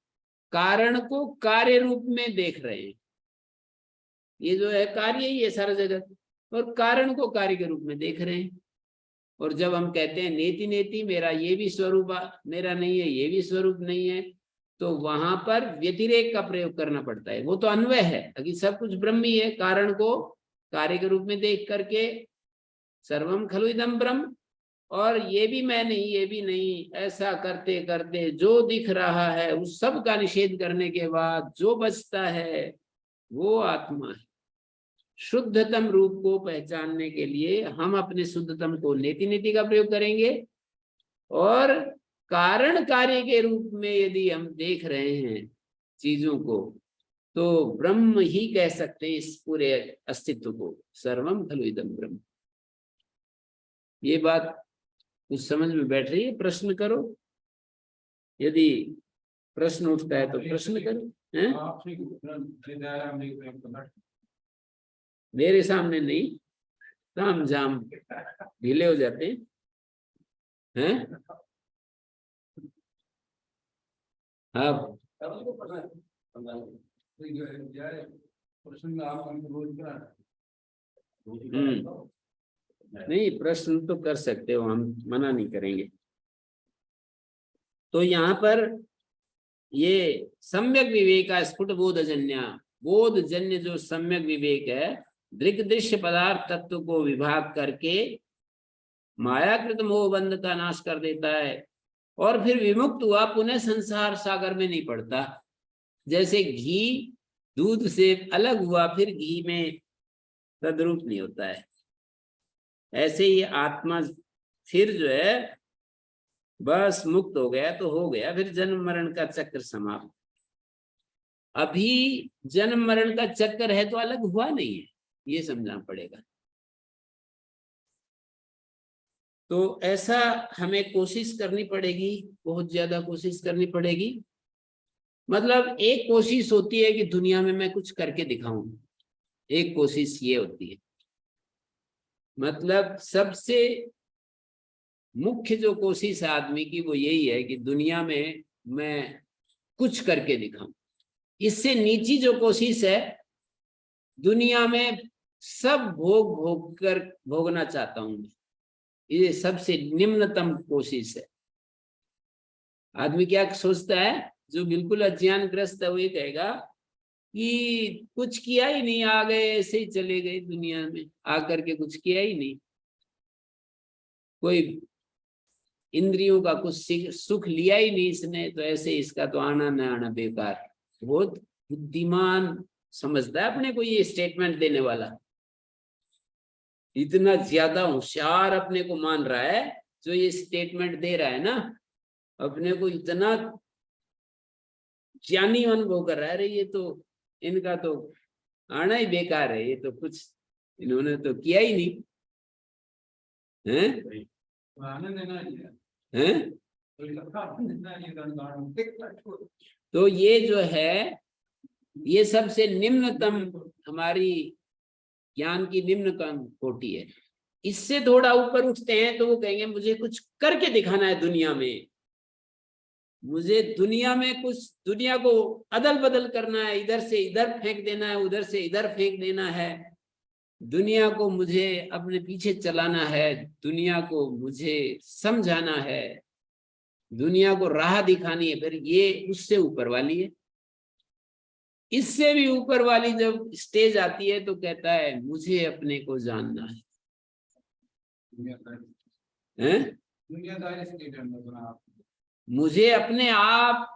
कारण को कार्य रूप में देख रहे हैं। ये जो है कार्य ही है सारा जगत, और कारण को कार्य के रूप में देख रहे हैं। और जब हम कहते हैं नेति नेति, मेरा ये भी स्वरूप मेरा नहीं है, ये भी स्वरूप नहीं है, तो वहां पर व्यतिरेक का प्रयोग करना पड़ता है। वो तो अन्वय है, अभी सब कुछ ब्रह्म ही है। कारण को कार्य के रूप में देख करके सर्वम खलु इदम ब्रह्म, और ये भी मैं नहीं, ये भी नहीं, ऐसा करते करते जो दिख रहा है उस सब का निषेध करने के बाद जो बचता है वो आत्मा है। शुद्धतम रूप को पहचानने के लिए हम अपने शुद्धतम को नेति नेति का प्रयोग करेंगे, और कारण कार्य के रूप में यदि हम देख रहे हैं चीजों को तो ब्रह्म ही कह सकते हैं इस पूरे अस्तित्व को, सर्वम खलु इदम ब्रह्म। ये बात कुछ समझ में बैठ रही है? प्रश्न करो, यदि प्रश्न उठता है तो प्रश्न करो। हैं? मेरे सामने नहीं, ताम झाम ढीले हो जाते हैं। हाँ, नहीं प्रश्न तो कर सकते हो, हम मना नहीं करेंगे। तो यहाँ पर ये सम्यक विवेक का स्फुट बोधजन्य, बोधजन्य जो सम्यक विवेक है, दृग दृश्य पदार्थ तत्व को विभाग करके मायाकृत मोह बंध का नाश कर देता है, और फिर विमुक्त हुआ पुनः संसार सागर में नहीं पड़ता। जैसे घी दूध से अलग हुआ फिर घी में तद्रूप नहीं होता है, ऐसे ही आत्मा फिर जो है बस मुक्त हो गया तो हो गया, फिर जन्म मरण का चक्र समाप्त। अभी जन्म मरण का चक्कर है तो अलग हुआ नहीं है, ये समझना पड़ेगा। तो ऐसा हमें कोशिश करनी पड़ेगी, बहुत ज्यादा कोशिश करनी पड़ेगी। मतलब एक कोशिश होती है कि दुनिया में मैं कुछ करके दिखाऊं, एक कोशिश ये होती है। मतलब सबसे मुख्य जो कोशिश है आदमी की वो यही है कि दुनिया में मैं कुछ करके दिखाऊं। इससे नीची जो कोशिश है, दुनिया में सब भोग भोग कर भोगना चाहता हूं मैं, ये सबसे निम्नतम कोशिश है। आदमी क्या सोचता है, जो बिल्कुल अज्ञानग्रस्त है वो ये कहेगा कि कुछ किया ही नहीं, आ गए ऐसे ही चले गए, दुनिया में आकर के कुछ किया ही नहीं, कोई इंद्रियों का कुछ सुख लिया ही नहीं इसने, तो ऐसे इसका तो आना न आना बेकार। बहुत बुद्धिमान समझता है अपने को ये स्टेटमेंट देने वाला, इतना ज्यादा होशियार अपने को मान रहा है जो ये स्टेटमेंट दे रहा है ना, अपने को इतना ज्ञानी अनुभव कर रहा है। अरे ये तो इनका तो आना ही बेकार है, ये तो कुछ इन्होंने तो किया ही नहीं है, हैं? तो ये जो है, ये सबसे निम्नतम हमारी ज्ञान की निम्नतम कोटि है। इससे थोड़ा ऊपर उठते हैं तो वो कहेंगे मुझे कुछ करके दिखाना है दुनिया में, मुझे दुनिया में कुछ, दुनिया को अदल बदल करना है, इधर से इधर फेंक देना है, उधर से इधर फेंक देना है, दुनिया को मुझे अपने पीछे चलाना है, दुनिया को मुझे समझाना है, दुनिया को राह दिखानी है। फिर ये उससे ऊपर वाली है। इससे भी ऊपर वाली जब स्टेज आती है तो कहता है मुझे अपने को जानना है, हैं? मुझे अपने आप,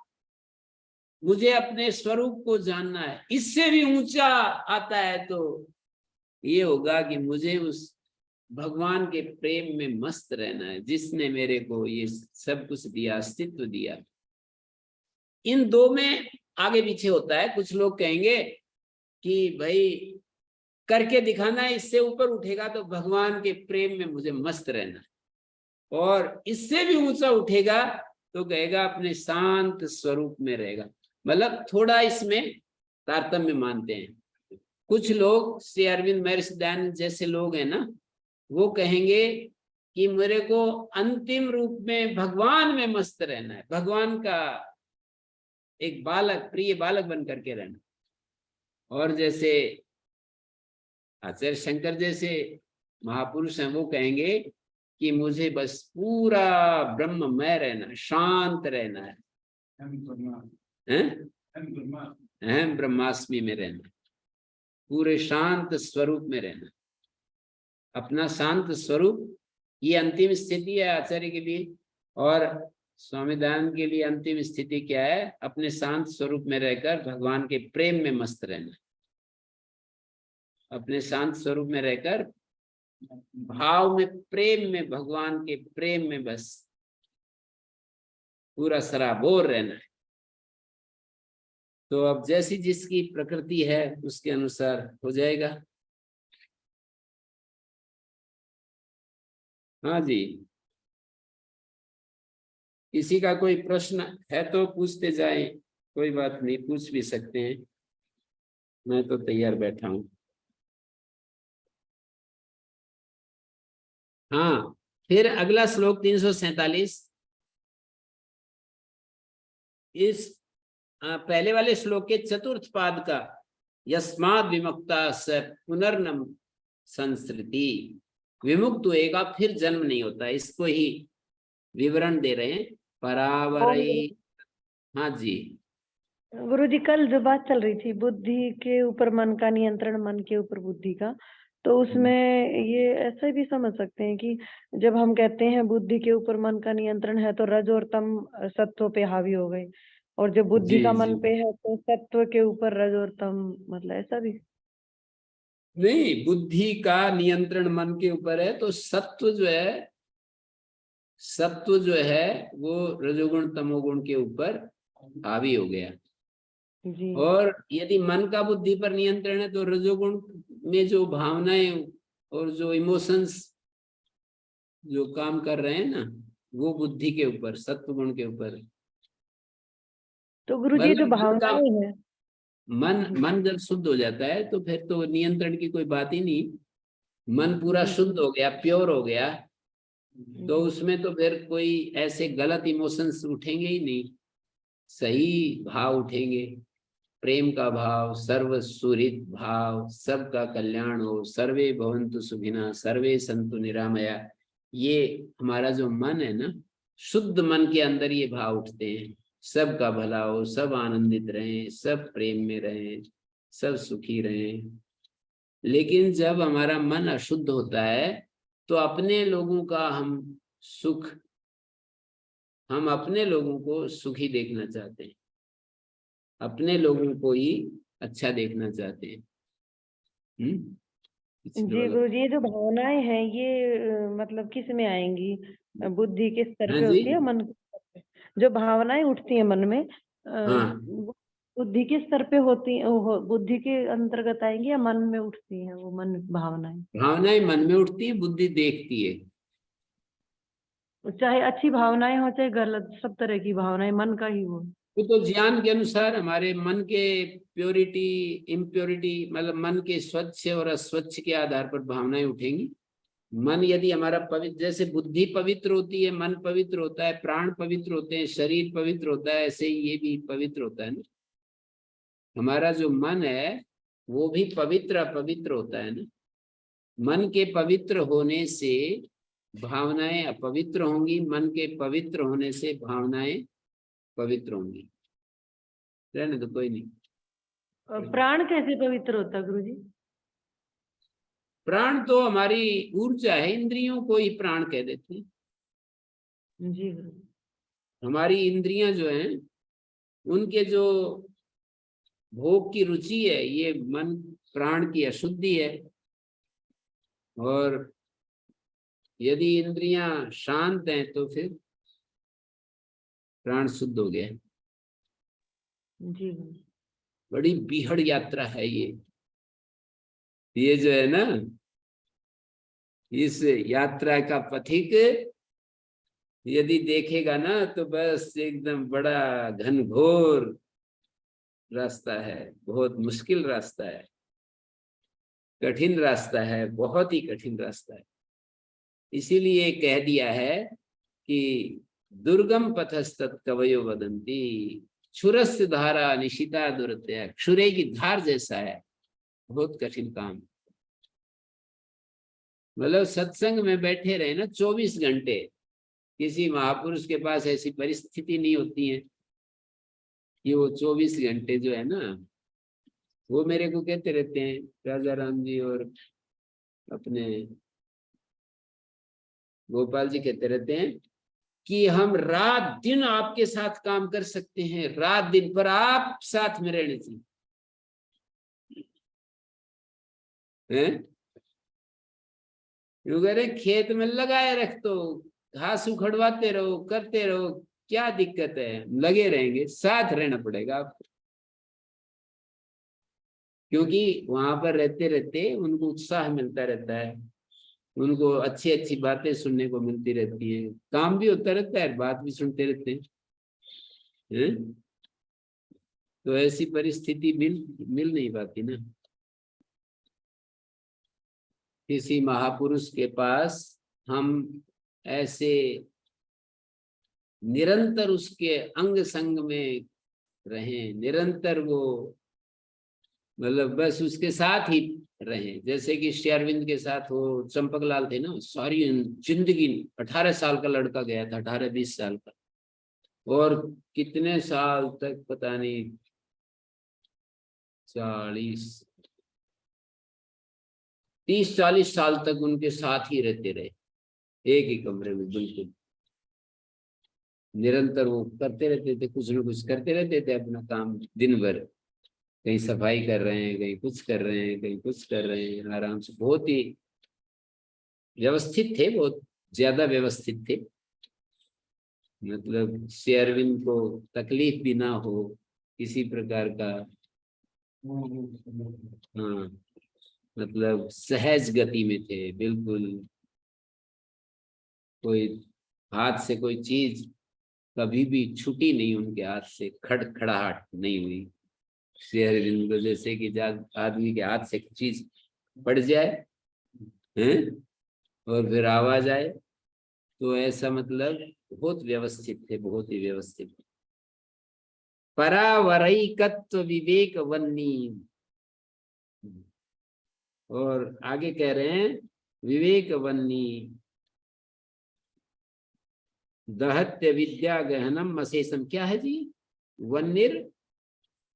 मुझे अपने स्वरूप को जानना है। इससे भी ऊंचा आता है तो ये होगा कि मुझे उस भगवान के प्रेम में मस्त रहना है जिसने मेरे को ये सब कुछ दिया, अस्तित्व दिया। इन दो में आगे पीछे होता है। कुछ लोग कहेंगे कि भाई करके दिखाना है, इससे ऊपर उठेगा तो भगवान के प्रेम में मुझे मस्त रहना है, और इससे भी ऊंचा उठेगा तो कहेगा अपने शांत स्वरूप में रहेगा। मतलब थोड़ा इसमें तारतम्य मानते हैं। कुछ लोग श्री अरविंद महर्षि दयानंद जैसे लोग हैं ना, वो कहेंगे कि मेरे को अंतिम रूप में भगवान में मस्त रहना है, भगवान का एक बालक, प्रिय बालक बन करके रहना। और जैसे आचार्य शंकर जैसे महापुरुष हैं वो कहेंगे कि मुझे बस पूरा ब्रह्ममय रहना, शांत रहना है, अहम ब्रह्मास्मि में रहना, पूरे शांत स्वरूप में रहना। अपना शांत स्वरूप ये अंतिम स्थिति है आचार्य के लिए, और स्वामी दयानंद के लिए अंतिम स्थिति क्या है? अपने शांत स्वरूप में रहकर भगवान के प्रेम में मस्त रहना, अपने शांत स्वरूप में रहकर भाव में, प्रेम में, भगवान के प्रेम में बस पूरा सराबोर रहना है। तो अब जैसी जिसकी प्रकृति है उसके अनुसार हो जाएगा। हाँ जी, किसी का कोई प्रश्न है तो पूछते जाएं, कोई बात नहीं, पूछ भी सकते हैं, मैं तो तैयार बैठा हूं। हाँ, फिर अगला श्लोक 347। इस पहले वाले श्लोक के चतुर्थ पाद का, यस्माद् विमुक्ता स पुनर्न संसृति, विमुक्त होएगा फिर जन्म नहीं होता, इसको ही विवरण दे रहे हैं। परावरई, हाँ जी, गुरुजी कल जो बात चल रही थी बुद्धि के ऊपर मन का नियंत्रण, मन के ऊपर बुद्धि का, तो उसमें ये ऐसा भी समझ सकते हैं कि जब हम कहते हैं बुद्धि के ऊपर मन का नियंत्रण है तो रज और तम सत्व पे हावी हो गए, और जब बुद्धि जी का जी, मन पे है तो सत्व के ऊपर रज और तम, मतलब ऐसा भी? नहीं, बुद्धि का नियंत्रण मन के ऊपर है तो सत्व जो है, सत्व जो है वो रजोगुण तमोगुण के ऊपर हावी हो गया। जी और यदि मन का बुद्धि पर नियंत्रण है तो रजोगुण में जो भावनाएं और जो इमोशंस जो काम कर रहे हैं ना, वो बुद्धि के ऊपर, सत्व गुण के ऊपर। तो गुरुजी जो मतलब मन का, भावनाएं हैं, मन जी मन जब शुद्ध हो जाता है तो फिर तो नियंत्रण की कोई बात ही नहीं। मन पूरा जी शुद्ध हो गया, प्योर हो गया, तो जी उसमें तो फिर कोई ऐसे गलत इमोशंस उठेंगे ही नहीं, सही भाव उठेंगे। प्रेम का भाव, सर्व सुहृद भाव, सबका कल्याण हो, सर्वे भवन्तु सुखिनः, सर्वे सन्तु निरामया। ये हमारा जो मन है ना, शुद्ध मन के अंदर ये भाव उठते हैं। सबका भला हो, सब आनंदित रहें, सब प्रेम में रहें, सब सुखी रहें। लेकिन जब हमारा मन अशुद्ध होता है तो अपने लोगों का हम अपने लोगों को सुखी देखना चाहते हैं, अपने लोगों को ही अच्छा देखना चाहते हैं। पिछले जी वाला। गुरुजी, ये जो भावनाएं हैं ये मतलब किस में आएंगी? बुद्धि के स्तर हाँ पे जी। होती है, मन के स्तर पे? जो भावनाएं उठती हैं मन में हाँ, वो बुद्धि के स्तर पे होती हैं, बुद्धि के अंतर्गत आएंगी या मन में उठती हैं वो मन भावनाएं? भावनाएं मन में उठती है, बुद्धि देखती है। चाहे अच्छी भावनाएं हो चाहे गलत, सब तरह की भावनाएं मन का ही हो। वो तो ज्ञान के अनुसार हमारे मन के प्योरिटी, इम्प्योरिटी, मतलब मन के स्वच्छ और अस्वच्छ के आधार पर भावनाएं उठेंगी। मन यदि हमारा पवित्र, जैसे बुद्धि पवित्र होती है, मन पवित्र होता है, प्राण पवित्र होते हैं, शरीर पवित्र होता है, ऐसे ही ये भी पवित्र होता है ना। हमारा जो मन है वो भी पवित्र अपवित्र होता है ना। मन के पवित्र होने से भावनाएं अपवित्र होंगी, मन के पवित्र होने से भावनाएं पवित्र होंगी। रहने दो, कोई नहीं। प्राण कैसे पवित्र होता है गुरुजी? प्राण तो हमारी ऊर्जा है, इंद्रियों को ही प्राण कह देते हैं। जी गुरुजी। हमारी इंद्रियां जो हैं, उनके जो भोग की रुचि है, ये मन प्राण की अशुद्धि है। और यदि इंद्रियां शांत हैं तो फिर प्राण शुद्ध हो गया। जी गुरुजी। बड़ी बीहड़ यात्रा है ये जो है ना, इस यात्रा का पथिक यदि देखेगा ना तो बस एकदम बड़ा घनघोर रास्ता है, बहुत मुश्किल रास्ता है, कठिन रास्ता है, बहुत ही कठिन रास्ता है। इसीलिए कह दिया है कि दुर्गम पथस्तत् कवयो वदंती, क्षुरस्य धारा निशिता दुरतया। क्षुरे की धार जैसा है, बहुत कठिन काम। मतलब सत्संग में बैठे रहे ना 24 घंटे, किसी महापुरुष के पास ऐसी परिस्थिति नहीं होती है कि वो 24 घंटे जो है ना, वो मेरे को कहते रहते हैं राजा राम जी और अपने गोपाल जी कहते रहते हैं कि हम रात दिन आपके साथ काम कर सकते हैं, रात दिन, पर आप साथ में रहने चाहिए। कह रहे खेत में लगाए रख दो, घास उखड़वाते रहो, करते रहो, क्या दिक्कत है, लगे रहेंगे, साथ रहना पड़ेगा आपको। क्योंकि वहां पर रहते रहते उनको उत्साह मिलता रहता है, उनको अच्छी अच्छी बातें सुनने को मिलती रहती है, काम भी होता रहता है, बात भी सुनते रहते हैं। तो ऐसी परिस्थिति मिल नहीं पाती ना। किसी महापुरुष के पास हम ऐसे निरंतर उसके अंग संग में रहें, निरंतर वो, मतलब बस उसके साथ ही रहें। जैसे कि श्री अरविंद के साथ वो चंपक लाल थे ना, सारी जिंदगी, 18 साल का लड़का गया था, 18-20 साल का, और कितने साल तक पता नहीं, 30-40 साल तक उनके साथ ही रहते रहे, एक ही कमरे में, बिल्कुल निरंतर वो करते रहते थे, कुछ ना कुछ करते रहते थे अपना काम दिन भर। कहीं सफाई कर रहे हैं, कहीं कुछ कर रहे हैं, कहीं कुछ कर रहे हैं, आराम से, बहुत ही व्यवस्थित थे, बहुत ज्यादा व्यवस्थित थे। मतलब श्री अरविंद को तकलीफ भी ना हो किसी प्रकार का। हाँ, मतलब सहज गति में थे बिल्कुल। कोई हाथ से कोई चीज कभी भी छूटी नहीं उनके हाथ से, खड़खड़ाहट नहीं हुई। श्री अरविंद को जैसे कि आदमी के हाथ से चीज पड़ जाए हैं और फिर आवाज आए, तो ऐसा मतलब बहुत व्यवस्थित थे, बहुत ही व्यवस्थित। परावरैकत्व विवेक वन्नी, और आगे कह रहे हैं विवेक वन्नी दहत्य विद्या गहनम अशेषम। क्या है जी? वन्निर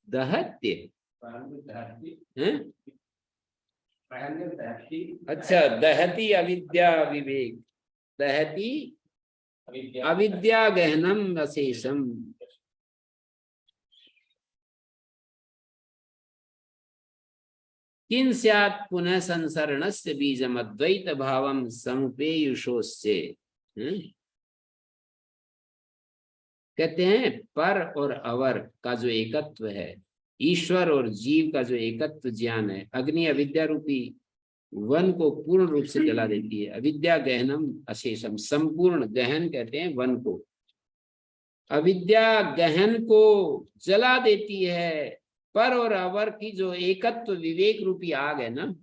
दहत्य हैं? अच्छा, दहती अविद्या विवेक, दहती अविद्या गहनम अशेषम। किं स्यात् पुनः संसरणस्य बीजम अद्वैत भावम समुपेयुषोस्य। कहते हैं पर और अवर का जो एकत्व है, ईश्वर और जीव का जो एकत्व ज्ञान है, अग्नि अविद्या रूपी वन को पूर्ण रूप से जला देती है। अविद्या गहनम अशेषम, संपूर्ण, गहन कहते हैं वन को, अविद्या गहन को जला देती है। पर और अवर की जो एकत्व विवेक रूपी आग है ना,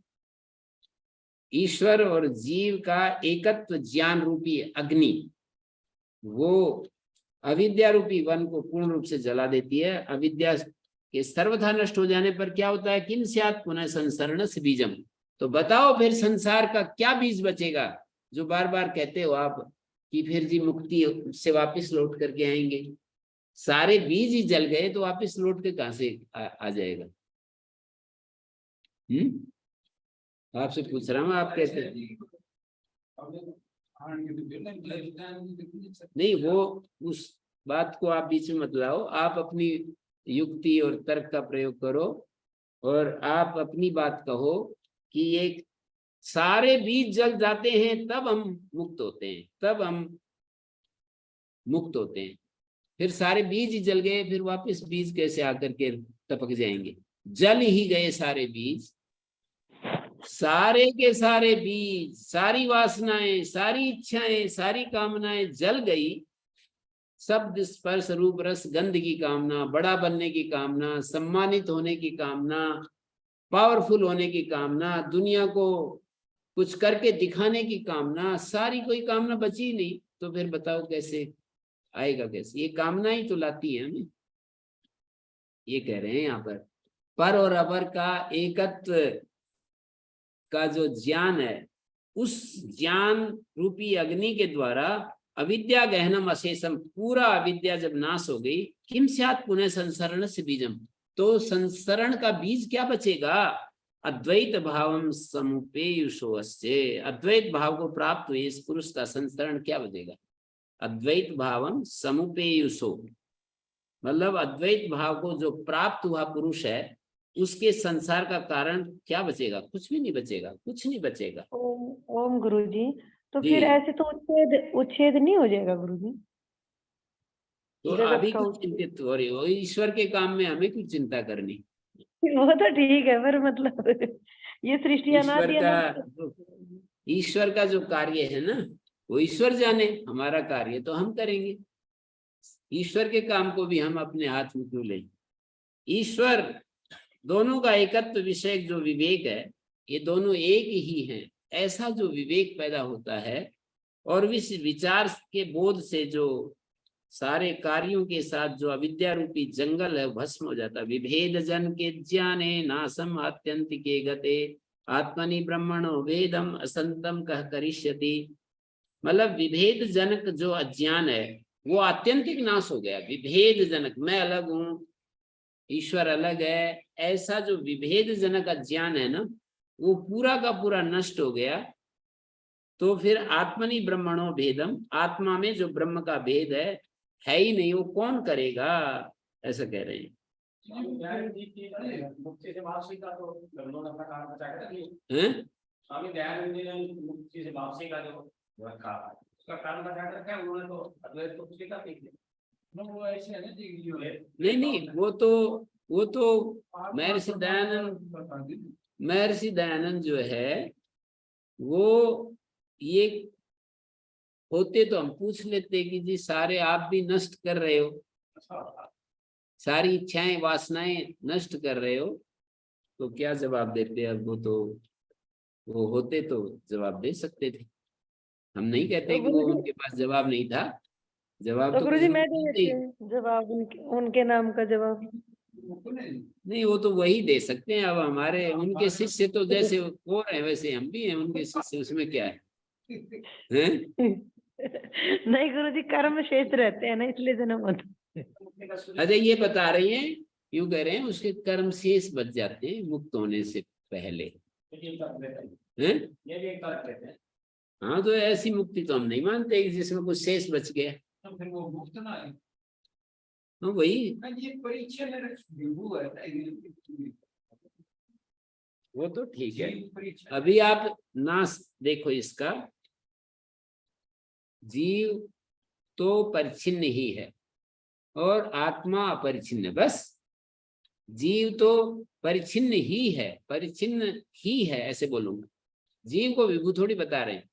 ईश्वर और जीव का एकत्व ज्ञान रूपी अग्नि, वो अविद्या रूपी वन को पूर्ण रूप से जला देती है। अविद्या के सर्वथा नष्ट हो जाने पर क्या होता है? किन स्यात् पुनः संसरणस्य बीजम। तो बताओ फिर संसार का क्या बीज बचेगा? जो बार बार कहते हो आप कि फिर जी मुक्ति से वापस लौट करके आएंगे। सारे बीज ही जल गए तो वापस लौट के कहां से आ जाएगा? आपसे पूछ रहा हूँ, आप कैसे? नहीं, वो उस बात को आप बीच में मत लाओ। आप अपनी युक्ति और तर्क का प्रयोग करो और आप अपनी बात कहो कि ये सारे बीज जल जाते हैं तब हम मुक्त होते हैं, तब हम मुक्त होते हैं। फिर सारे बीज ही जल गए, फिर वापस बीज कैसे आकर के टपक जाएंगे? जल ही गए सारे बीज, सारे के सारे बीज, सारी वासनाएं, सारी इच्छाएं, सारी कामनाएं जल गई। शब्द स्पर्श रूप रस गंध की कामना, बड़ा बनने की कामना, सम्मानित होने की कामना, पावरफुल होने की कामना, दुनिया को कुछ करके दिखाने की कामना, सारी कोई कामना बची ही नहीं। तो फिर बताओ कैसे आएगा? कैसे? ये कामना ही तो लाती है हमें। ये कह रहे हैं यहाँ पर और अपर का एकत्व का जो ज्ञान है, उस ज्ञान रूपी अग्नि के द्वारा अविद्या गहनम अशेषम, पूरा अविद्या जब नाश हो गई, किम स्यात् पुनः संसरणस्य बीजम, तो संसरण का बीज क्या बचेगा? अद्वैत भावम समुपेयुषोऽस्य, अद्वैत भाव को प्राप्त हुए इस पुरुष का संसरण क्या बचेगा? अद्वैत भावम समुपेयुषो, मतलब अद्वैत भाव को जो प्राप्त हुआ पुरुष है, उसके संसार का कारण क्या बचेगा? कुछ भी नहीं बचेगा, कुछ नहीं बचेगा। ओम गुरुजी, तो जी। फिर ऐसे तो उच्छेद नहीं हो जाएगा गुरुजी? तो जगत अभी का कुछ चिंतित हो रही हो, ईश्वर के काम में हमें कुछ चिंता करनी। वो तो ठीक है, पर मतलब ये सृष्टि ईश्वर अनादि का अनंत। ईश्वर का जो कार्य है ना, वो ईश्वर जाने, हमारा कार्य तो हम करेंगे। ईश्वर के काम को भी हम अपने हाथ में क्यों लें? ईश्वर दोनों का एकत्व विषय जो विवेक है, ये दोनों एक ही हैं, ऐसा जो विवेक पैदा होता है, और इस विचार के बोध से जो सारे कार्यों के साथ जो अविद्या रूपी जंगल है भस्म हो जाता। विभेद जन के ज्ञाने नासम आत्यंतिके गते, आत्मनि ब्रह्मणो वेदम असंतम कह करिष्यति। मतलब विभेद जनक जो अज्ञान है वो आत्यंतिक नाश हो गया। विभेद जनक, मैं अलग हूँ, ईश्वर अलग है, ऐसा जो विभेद जनक अज्ञान है ना, वो पूरा का पूरा नष्ट हो गया। तो फिर आत्मनि ब्रह्मणो भेदम, आत्मा में जो ब्रह्म का भेद है ही नहीं, वो कौन करेगा? ऐसा कह रहे हैं। मुक्ति से वापसी का तो गंदों ने अपना कारण बचाया था। हैं? स्वामी दयानंद जी ने मुक्ति से वापसी का जो रखा, उसका कारण बचा के रखा है उन्होंने, तो अद्वैत को उसके का वो ऐसे है ना। नहीं, वो तो महर्षि दयानंद जो है वो ये होते तो हम पूछ लेते कि जी सारे आप भी नष्ट कर रहे हो, सारी इच्छाएं वासनाएं नष्ट कर रहे हो, तो क्या जवाब देते? अब वो होते तो जवाब दे सकते थे। हम नहीं कहते तो कि वो गुरुजी, उनके पास जवाब नहीं था, जवाब तो तो कुछ गुरुजी मैं लोग दे देते देती ही। हूँ जवाब, उनके नाम का जवाब। नहीं, वो तो वही दे सकते हैं। अब हमारे उनके शिष्य तो जैसे वो हैं वैसे हम भी हैं उनके शिष्य, उसमें क्या है, हैं? नहीं गुरुजी, कर्म शेष रहते हैं ना, इसलिए जन्म होता अच्छा, ये बता रही हैं, क्यों कह रहे हैं उसके कर्म शेष बच जाते हैं मुक्त होने से पहले, हैं? ये भी एक बात कहते हैं। हाँ, तो ऐसी मुक्ति तो हम नहीं मानते कि जिसमें कुछ शेष बच गया। तो फिर वो मुक्त ना है। हाँ, वही, ये परीक्षा में विभू है, वो तो ठीक है। जीव परीक्षा। अभी आप नाश देखो इसका, जीव तो परिच्छिन्न ही है और आत्मा अपरिच्छिन्न, बस। जीव तो परिच्छिन्न ही है, परिच्छिन्न ही है, ऐसे बोलूंगा। जीव को विभू थोड़ी बता रहे हैं,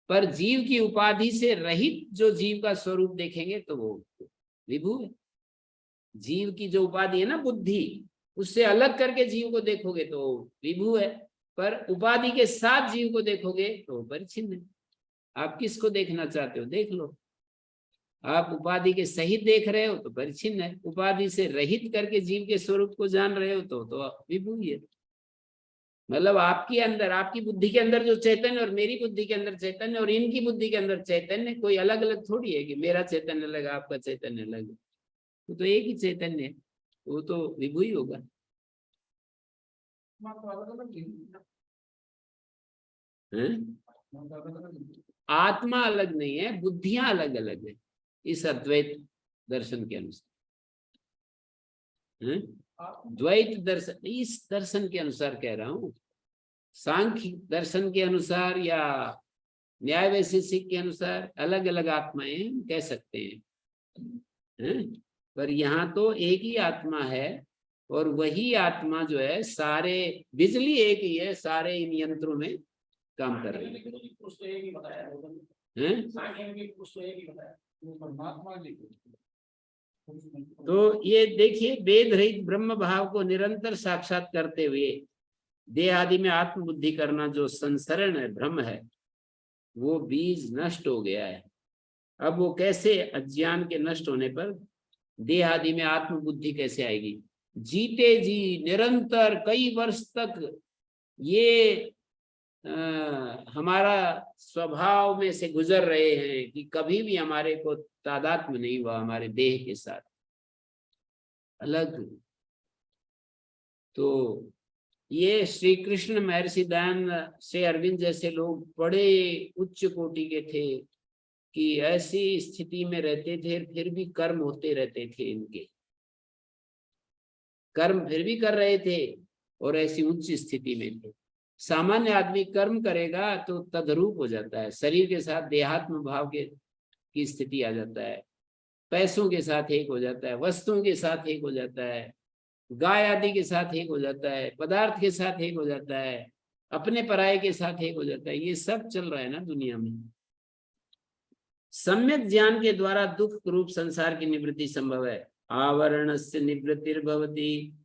पर जीव की उपाधि से रहित जो जीव का स्वरूप देखेंगे तो वो विभू है। जीव की जो उपाधि है ना, बुद्धि, उससे अलग करके जीव को देखोगे तो विभू है, पर उपाधि के साथ जीव को देखोगे तो परिच्छिन्न है। आप किसको देखना चाहते हो, देख लो। आप उपाधि के सहित देख रहे हो तो परिच्छिन्न है, उपाधि से रहित करके जीव के स्वरूप को जान रहे हो तो विभू ही है। मतलब आपके अंदर, आपकी बुद्धि के अंदर जो चैतन्य और मेरी बुद्धि के अंदर चैतन्य और इनकी बुद्धि के अंदर चैतन्य कोई अलग अलग थोड़ी है कि मेरा चैतन्य अलग आपका चैतन्य अलग है। तो एक ही चैतन्य है, वो तो विभू ही होगा। आत्मा अलग नहीं है, बुद्धियां अलग अलग है इस अद्वैत दर्शन के अनुसार। द्वैत दर्शन, इस दर्शन के अनुसार कह रहा हूं। सांख्य दर्शन के अनुसार या न्याय वैशेषिक के अनुसार अलग अलग आत्माएं कह सकते हैं, पर यहाँ तो एक ही आत्मा है और वही आत्मा जो है, सारे बिजली एक ही है, सारे इन यंत्रों में काम कर रही है। तो ये देखिए, वेद रहित ब्रह्म भाव को निरंतर साक्षात करते हुए देह आदि में आत्मबुद्धि करना जो संसरण है, भ्रम है, वो बीज नष्ट हो गया है। अब वो कैसे, अज्ञान के नष्ट होने पर देह आदि में आत्मबुद्धि कैसे आएगी? जीते जी निरंतर कई वर्ष तक ये हमारा स्वभाव में से गुजर रहे हैं कि कभी भी हमारे को तादात्म्य नहीं हुआ हमारे देह के साथ अलग। तो ये श्री कृष्ण, महर्षि दयानंद, श्री अरविंद जैसे लोग बड़े उच्च कोटि के थे कि ऐसी स्थिति में रहते थे, फिर भी कर्म होते रहते थे, इनके कर्म फिर भी कर रहे थे और ऐसी उच्च स्थिति में थे। सामान्य आदमी कर्म करेगा तो तद्रूप हो जाता है, शरीर के साथ देहात्म भाव की स्थिति आ जाता है, पैसों के साथ एक हो जाता है, वस्तुओं के साथ एक हो जाता है, गाय आदि के साथ एक हो जाता है, पदार्थ के साथ एक हो जाता है, अपने पराये के साथ एक हो जाता है। ये सब चल रहा है ना दुनिया में। सम्यक ज्ञान के द्वारा दुख रूप संसार की निवृत्ति संभव है। आवरण से निवृत्तिर्भवति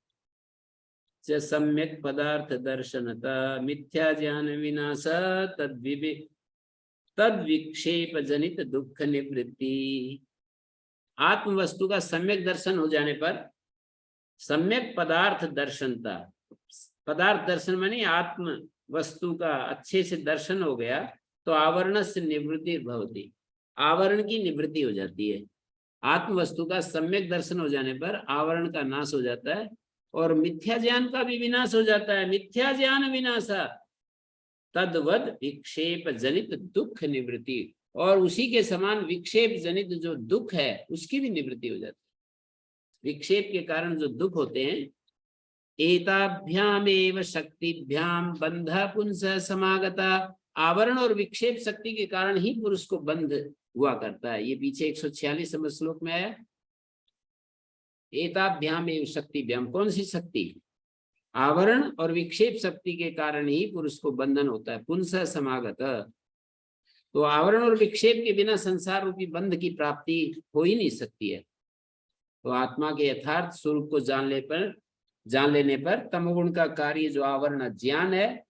च सम्यक पदार्थ दर्शनता मिथ्या ज्ञान विनाश तद विक्षेप जनित दुख निवृत्ति। आत्म वस्तु का सम्यक दर्शन हो जाने पर, सम्यक पदार्थ दर्शनता, पदार्थ दर्शन माने आत्म वस्तु का अच्छे से दर्शन हो गया तो आवरण से निवृत्ति भवती, आवरण की निवृत्ति हो जाती है। आत्म वस्तु का सम्यक दर्शन हो जाने पर आवरण का नाश हो जाता है और मिथ्या ज्ञान का भी विनाश हो जाता है। मिथ्या ज्ञान विनाशा तद्वद विक्षेप जनित दुख निवृत्ति, और उसी के समान विक्षेप जनित जो दुख है उसकी भी निवृत्ति हो जाती है। विक्षेप के कारण जो दुख होते हैं, एताभ्याम एव शक्तिभ्याम बंध पुंस समागता, आवरण और विक्षेप शक्ति के कारण ही पुरुष को बंध हुआ करता है। ये पीछे 146 नंबर श्लोक में आया, एताभ्याम एव शक्तिभ्याम। कौन सी शक्ति? आवरण और विक्षेप शक्ति के कारण ही पुरुष को बंधन होता है। पुंस समागत, तो आवरण और विक्षेप के बिना संसार रूपी बंध की प्राप्ति हो ही नहीं सकती है। तो आत्मा के यथार्थ स्वरूप को जान लेने पर तमोगुण का कार्य जो आवरण ज्ञान है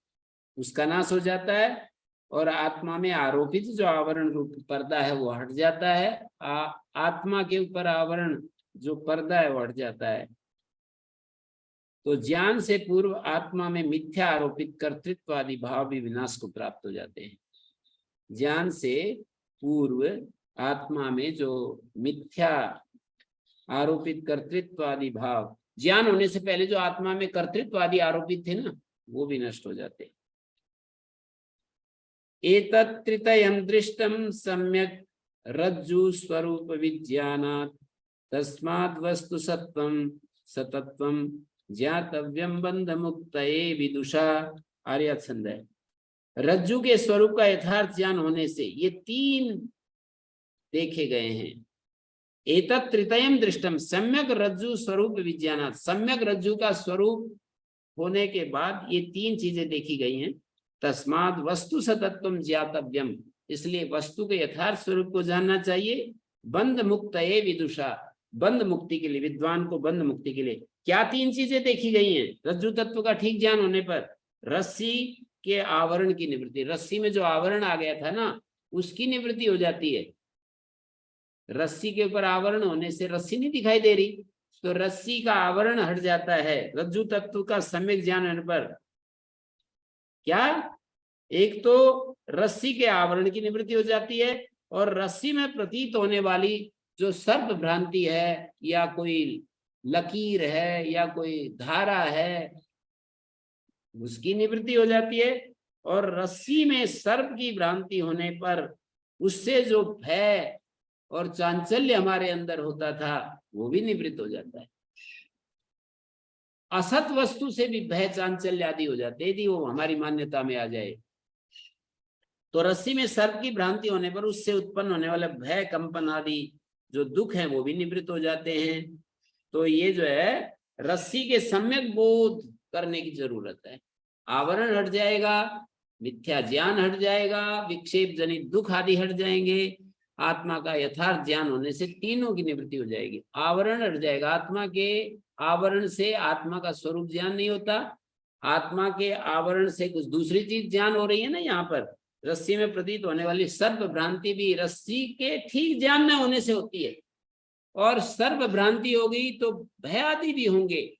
उसका नाश हो जाता है, और आत्मा में आरोपित जो आवरण रूप पर्दा है वो हट जाता है। आत्मा के ऊपर आवरण जो पर्दा है वो हट जाता है। तो ज्ञान से पूर्व आत्मा में मिथ्या आरोपित कर्तृत्व आदि भाव भी विनाश को प्राप्त हो जाते हैं। ज्ञान से पूर्व आत्मा में जो मिथ्या आरोपित कर्तृत्व आदि भाव, ज्ञान होने से पहले जो आत्मा में कर्तृत्व आदि आरोपित थे ना, वो भी नष्ट हो जाते हैं। एतत्त्रितयं दृष्टं सम्यक् रज्जु स्वरूप विज्ञानात् तस्माद् वस्तु सत्वं सतत्वं ज्ञातव्यं बंध मुक्तये विदुषा। आर्य छंद है। रज्जु के स्वरूप का यथार्थ ज्ञान होने से ये तीन देखे गए हैं। एतत् त्रितयम दृष्टम सम्यक रज्जु स्वरूप विज्ञानात्, सम्यक रज्जु का स्वरूप होने के बाद ये तीन चीजें देखी गई हैं। तस्माद् वस्तु सतत्वम ज्ञातव्यम, इसलिए वस्तु के यथार्थ स्वरूप को जानना चाहिए। बंध मुक्तये विदुषा, बंध मुक्ति के लिए, विद्वान को बंध मुक्ति के लिए क्या तीन चीजें देखी गई हैं रज्जु तत्व का ठीक ज्ञान होने पर? रस्सी के आवरण की निवृत्ति, रस्सी में जो आवरण आ गया था ना उसकी निवृत्ति हो जाती है। रस्सी के ऊपर आवरण होने से रस्सी नहीं दिखाई दे रही, तो रस्सी का आवरण हट जाता है रज्जु तत्व का सम्यक ज्ञान होने पर। क्या? एक तो रस्सी के आवरण की निवृत्ति हो जाती है, और रस्सी में प्रतीत होने वाली जो सर्प भ्रांति है या कोई लकीर है या कोई धारा है उसकी निवृत्ति हो जाती है, और रस्सी में सर्प की भ्रांति होने पर उससे जो भय और चांचल्य हमारे अंदर होता था वो भी निवृत्त हो जाता है। असत वस्तु से भी भय चांचल्य आदि हो जाते यदि वो हमारी मान्यता में आ जाए। तो रस्सी में सर्प की भ्रांति होने पर उससे उत्पन्न होने वाले भय कंपन आदि जो दुख है वो भी निवृत्त हो जाते हैं। तो ये जो है रस्सी के सम्यक बोध करने की जरूरत है। आवरण हट जाएगा, मिथ्या ज्ञान हट जाएगा, विक्षेप जनित दुख आदि हट जाएंगे। आत्मा का यथार्थ ज्ञान होने से तीनों की निवृत्ति हो जाएगी। आवरण हट जाएगा, आत्मा के आवरण से आत्मा का स्वरूप ज्ञान नहीं होता, आत्मा के आवरण से कुछ दूसरी चीज ज्ञान हो रही है ना। यहाँ पर रस्सी में प्रतीत होने वाली सर्प भ्रांति भी रस्सी के ठीक ज्ञान न होने से होती है, और सर्प भ्रांति हो गई तो भय आदि भी होंगे।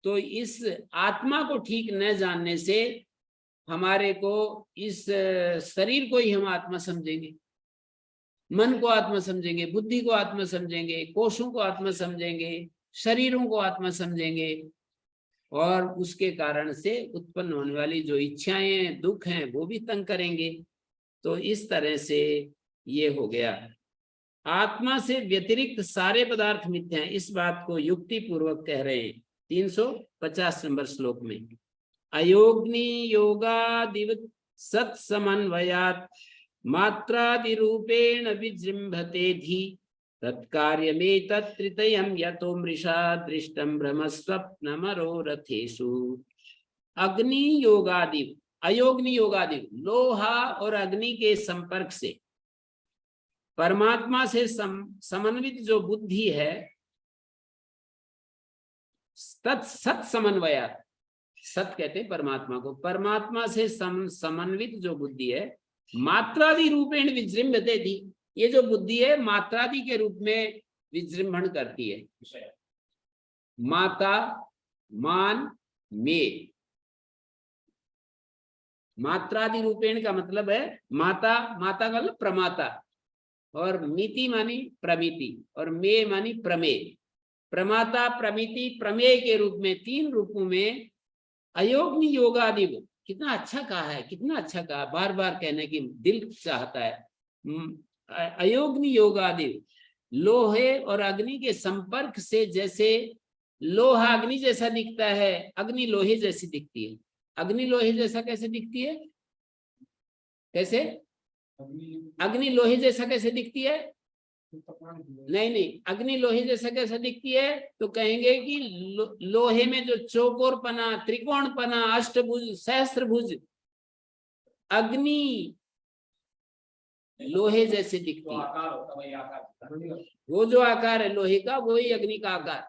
तो इस आत्मा को ठीक न जानने से हमारे को इस शरीर को ही हम आत्मा समझेंगे, मन को आत्मा समझेंगे, बुद्धि को आत्मा समझेंगे, कोशों को आत्मा समझेंगे, शरीरों को आत्मा समझेंगे, और उसके कारण से उत्पन्न होने वाली जो इच्छाएं दुख हैं वो भी तंग करेंगे। तो इस तरह से ये हो गया। आत्मा से व्यतिरिक्त सारे पदार्थ मिथ्या हैं, इस बात को युक्ति पूर्वक कह रहे हैं 350 नंबर श्लोक में। अयोग्नि योगादिवत् सत्समन्वयात् मात्रादि रूपेण विजृंभते धी तत्कार्यमेतत् त्रितयं यतो मृषा दृष्टं भ्रमस्वप्नमरोरथेषु। अग्नि योगादि, अयोग्नि योगादि, लोहा और अग्नि के संपर्क से परमात्मा से समन्वित जो बुद्धि है, सत समन्वयात्, सत कहते हैं परमात्मा को, परमात्मा से समन्वित जो बुद्धि है, मात्रादि रूपेण विजृंभते थी, ये जो बुद्धि है मात्रादि के रूप में विजृंभण करती है। माता, मान, में, मात्रादि रूपेण का मतलब है माता, माता का मतलब प्रमाता, और मिति मानी प्रमिति, और मे मानी प्रमेय। प्रमाता, प्रमिति, प्रमेय के रूप में तीन रूपों में अयोग्नि योगादि, कितना अच्छा कहा है, कितना अच्छा कहा, बार बार कहने की दिल चाहता है। अयोग्नि योगादि, लोहे और अग्नि के संपर्क से, जैसे लोहा अग्नि जैसा दिखता है, अग्नि लोहे जैसी दिखती है। अग्नि लोहे जैसा कैसे दिखती है? कैसे? अग्नि लोहे जैसा कैसे दिखती है? नहीं नहीं, अग्नि लोहे जैसा कैसा दिखती है? तो कहेंगे कि लोहे में जो चौकोरपना, त्रिकोणपना, अष्टभुज, सहस्त्रभुज, अग्नि लोहे जैसे दिखती जो है। आकार होता है वही आकार। वो जो आकार है लोहे का वही अग्नि का आकार,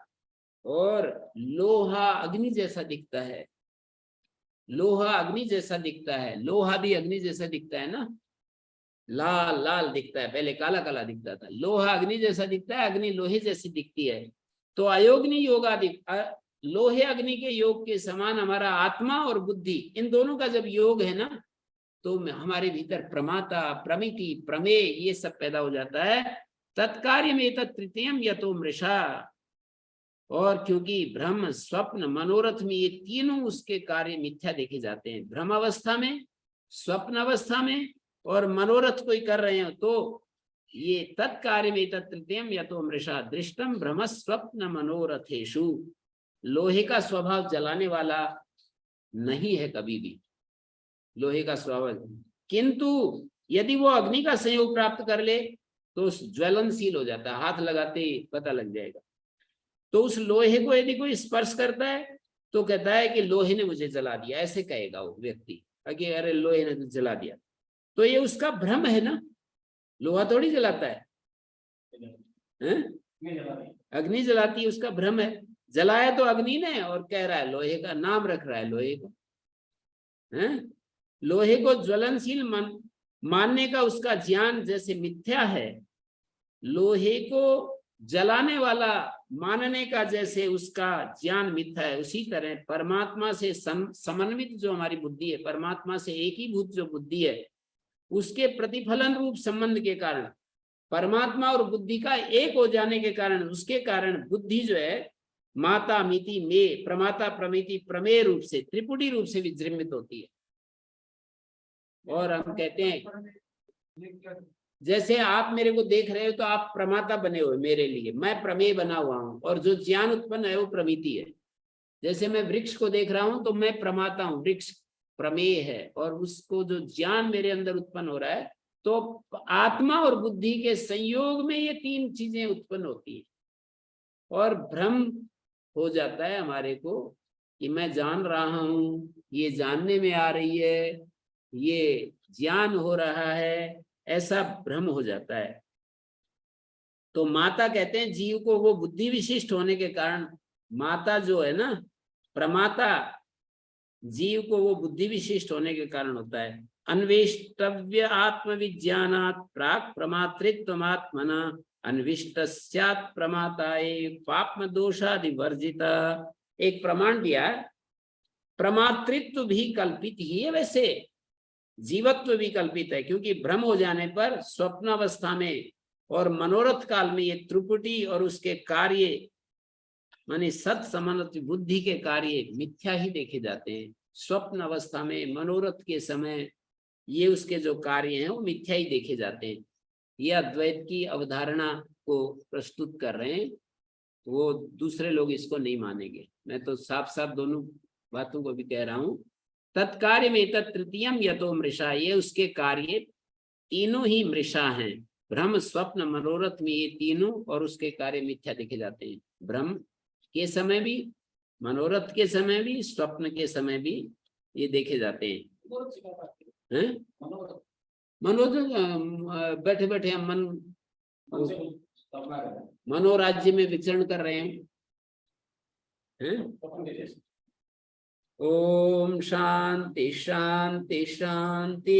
और लोहा अग्नि जैसा दिखता है। लोहा अग्नि जैसा दिखता है, लोहा भी अग्नि जैसा दिखता है ना, लाल लाल दिखता है, पहले काला काला दिखता था। लोहा अग्नि जैसा दिखता है, अग्नि लोहे जैसी दिखती है। तो अयोग्नि योगादि, लोहे अग्नि के योग के समान हमारा आत्मा और बुद्धि, इन दोनों का जब योग है ना, तो हमारे भीतर प्रमाता, प्रमिति, प्रमेय ये सब पैदा हो जाता है। तत्कार्य में तृतीयम यतो मृषा, और क्योंकि ब्रह्म, स्वप्न, मनोरथ में ये तीनों उसके कार्य मिथ्या देखे जाते हैं। भ्रम अवस्था में, स्वप्न अवस्था में, और मनोरथ कोई कर रहे हो तो ये तत्कार्य में तृतीयम यतो मृषा दृष्टम भ्रम स्वप्न मनोरथेषु। लोहे का स्वभाव जलाने वाला नहीं है कभी भी, लोहे का स्वभाव, किंतु यदि वो अग्नि का संयोग प्राप्त कर ले तो ज्वलनशील हो जाता है, हाथ लगाते ही पता लग जाएगा। तो उस लोहे को यदि कोई स्पर्श करता है तो कहता है कि लोहे ने मुझे जला दिया, ऐसे कहेगा वो व्यक्ति, अरे लोहे ने जला दिया। तो ये उसका भ्रम है ना, लोहा थोड़ी जलाता है, अग्नि जलाती है, उसका भ्रम है। जलाया तो अग्नि ने, और कह रहा है लोहे का, नाम रख रहा है लोहे का, लोहे को ज्वलनशील मानने का उसका ज्ञान जैसे मिथ्या है, लोहे को जलाने वाला मानने का जैसे उसका ज्ञान मिथ्या है, उसी तरह परमात्मा से समन्वित जो हमारी बुद्धि है, परमात्मा से एकीभूत जो बुद्धि है, उसके प्रतिफलन रूप संबंध के कारण, परमात्मा और बुद्धि का एक हो जाने के कारण, उसके कारण बुद्धि जो है माता मिति में, प्रमाता प्रमिति प्रमेय रूप से, त्रिपुटी रूप से विजृंभित होती है। और हम कहते हैं जैसे आप मेरे को देख रहे हो तो आप प्रमाता बने हुए मेरे लिए, मैं प्रमेय बना हुआ हूं, और जो ज्ञान उत्पन्न है वो प्रमिति है। जैसे मैं वृक्ष को देख रहा हूं तो मैं प्रमाता हूं, वृक्ष प्रमेय है, और उसको जो ज्ञान मेरे अंदर उत्पन्न हो रहा है, तो आत्मा और बुद्धि के संयोग में ये तीन चीजें उत्पन्न होती है, और भ्रम हो जाता है हमारे को कि मैं जान रहा हूं, ये जानने में आ रही है, ये ज्ञान हो रहा है, ऐसा भ्रम हो जाता है। तो माता कहते हैं जीव को, वो बुद्धि विशिष्ट होने के कारण माता जो है ना, प्रमाता जीव को वो बुद्धि विशिष्ट होने के कारण होता है। अन्वेष्टव्य आत्मविज्ञानात् प्राक प्रमातृत्वमात्मना अन्विष्टस्यात् प्रमाताये पाप्म दोषादि वर्जिता। एक प्रमाण दिया, प्रमातृत्व भी कल्पित ही है, वैसे जीवत्व भी कल्पित है, क्योंकि भ्रम हो जाने पर स्वप्न अवस्था में और मनोरथ काल में ये त्रिपुटी और उसके कार्य माने सत समन्वित बुद्धि के कार्य मिथ्या ही देखे जाते हैं। स्वप्न अवस्था में, मनोरथ के समय ये उसके जो कार्य हैं वो मिथ्या ही देखे जाते हैं। ये अद्वैत की अवधारणा को प्रस्तुत कर रहे हैं, वो दूसरे लोग इसको नहीं मानेंगे। मैं तो साफ साफ दोनों बातों को भी कह रहा हूं। तत्कार्य में तृतीयम यतो मृषा, ये उसके कार्य तीनों ही मृषा हैं। भ्रम, स्वप्न, मनोरथ में ये तीनों और उसके कार्य मिथ्या देखे जाते हैं। भ्रम के समय भी, मनोरथ के समय भी, स्वप्न के समय भी ये देखे जाते हैं। मनोरथ बैठे बैठे हम मनोराज्य में विचरण कर रहे हैं। ओम शांति शांति शांति।